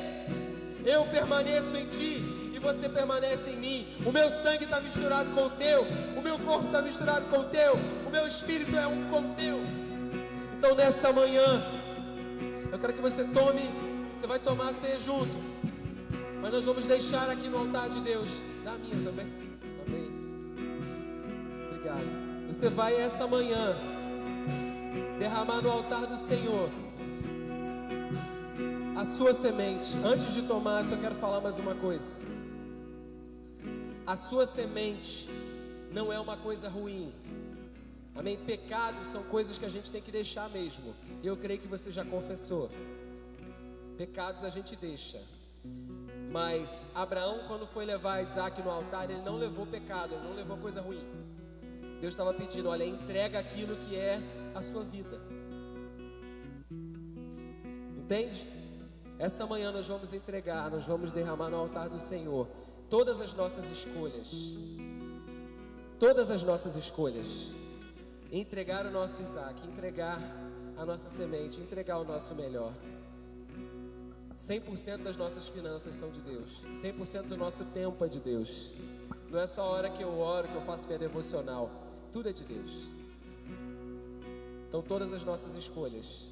eu permaneço em Ti e você permanece em mim. O meu sangue está misturado com o Teu, o meu corpo está misturado com o Teu, o meu espírito é um com o Teu. Então nessa manhã, eu quero que você tome. Você vai tomar a ceia junto, mas nós vamos deixar aqui no altar de Deus. Dá a minha também. Amém. Obrigado. Você vai essa manhã derramar no altar do Senhor a sua semente. Antes de tomar, eu só quero falar mais uma coisa. A sua semente não é uma coisa ruim. Amém? Pecados são coisas que a gente tem que deixar mesmo. Eu creio que você já confessou. Pecados a gente deixa. Mas Abraão, quando foi levar Isaac no altar, ele não levou pecado, ele não levou coisa ruim. Deus estava pedindo, olha, entrega aquilo que é a sua vida. Entende? Essa manhã nós vamos entregar, nós vamos derramar no altar do Senhor todas as nossas escolhas. Todas as nossas escolhas. Entregar o nosso Isaac, entregar a nossa semente, entregar o nosso melhor. 100% das nossas finanças são de Deus. 100% do nosso tempo é de Deus. Não é só a hora que eu oro, que eu faço minha devocional. Tudo é de Deus. Então todas as nossas escolhas,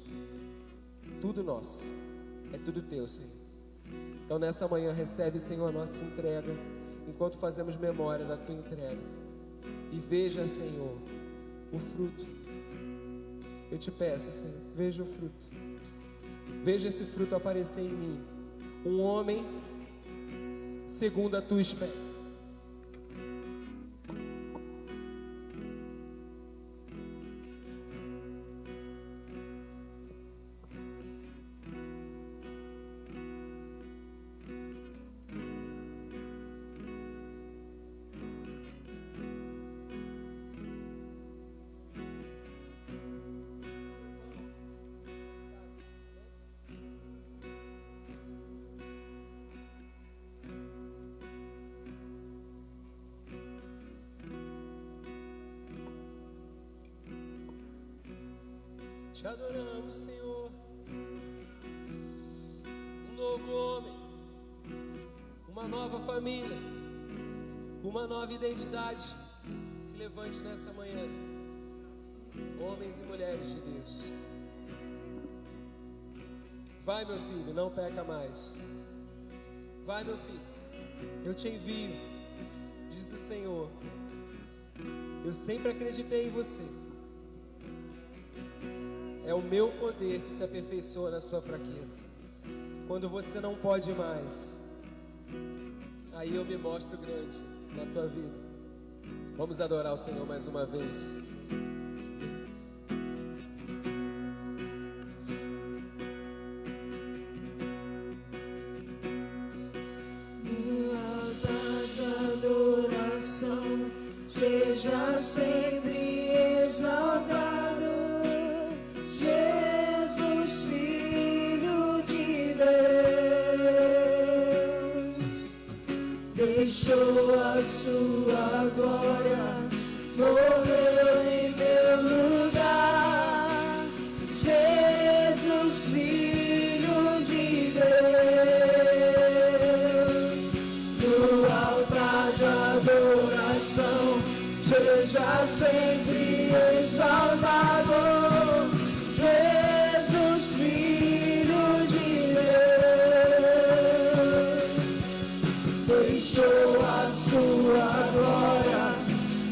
tudo nosso, é tudo Teu, Senhor. Então nessa manhã recebe, Senhor, a nossa entrega, enquanto fazemos memória da Tua entrega. E veja, Senhor, o fruto. Eu te peço, Senhor, veja o fruto. Veja esse fruto aparecer em mim. Um homem segundo a Tua espécie. Te adoramos, Senhor. Um novo homem, uma nova família, uma nova identidade se levante nessa manhã. Homens e mulheres de Deus. Vai, meu filho, não peca mais. Vai, meu filho, eu te envio, diz o Senhor. Eu sempre acreditei em você. É o meu poder que se aperfeiçoa na sua fraqueza. Quando você não pode mais, aí eu me mostro grande na tua vida. Vamos adorar o Senhor mais uma vez. Seja sempre exaltado, Jesus, Filho de Deus, deixou a sua glória, morreu em meu lugar, Jesus, Filho de Deus, no altar de adoração, seja sempre exaltado, Jesus, Filho de Deus, deixou a sua glória,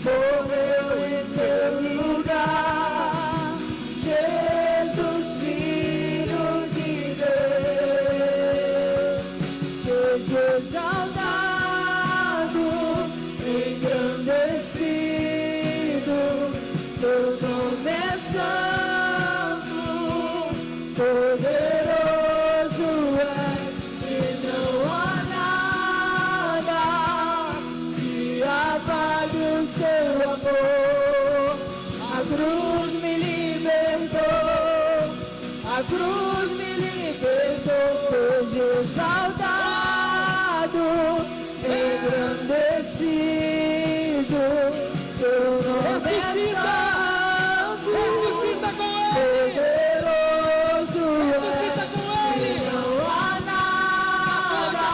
morreu em meu lugar, Jesus, Filho de Deus, seja exaltado, engrandecido, seu nome é santo, poderoso é, e não há nada que apague o seu amor. A cruz me libertou, a cruz me libertou, seja exaltado, engrandecido, seu nome é santo, Ressuscita com Ele! poderoso Ressuscita é, com Ele! e não há nada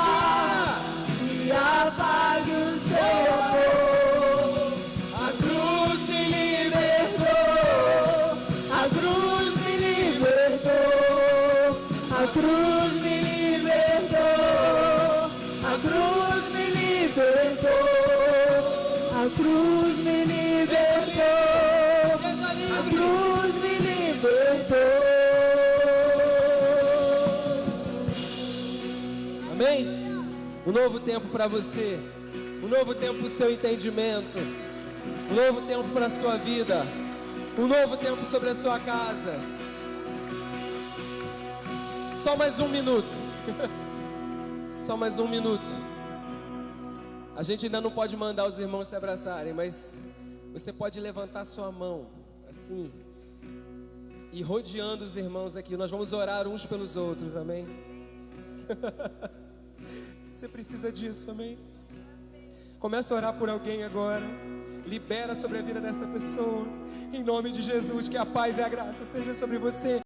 que apague o seu amor. A cruz me libertou, a cruz me libertou, a cruz me libertou, a cruz me libertou, a cruz me libertou, Seja a livre! cruz me libertou. Amém? Um novo tempo para você, um novo tempo para o seu entendimento, um novo tempo para a sua vida, um novo tempo sobre a sua casa. Só mais um minuto. Só mais um minuto. A gente ainda não pode mandar os irmãos se abraçarem, mas você pode levantar sua mão, assim, e rodeando os irmãos aqui. Nós vamos orar uns pelos outros, amém? Você precisa disso, amém? Começa a orar por alguém agora. Libera sobre a vida dessa pessoa. Em nome de Jesus, que a paz e a graça sejam sobre você.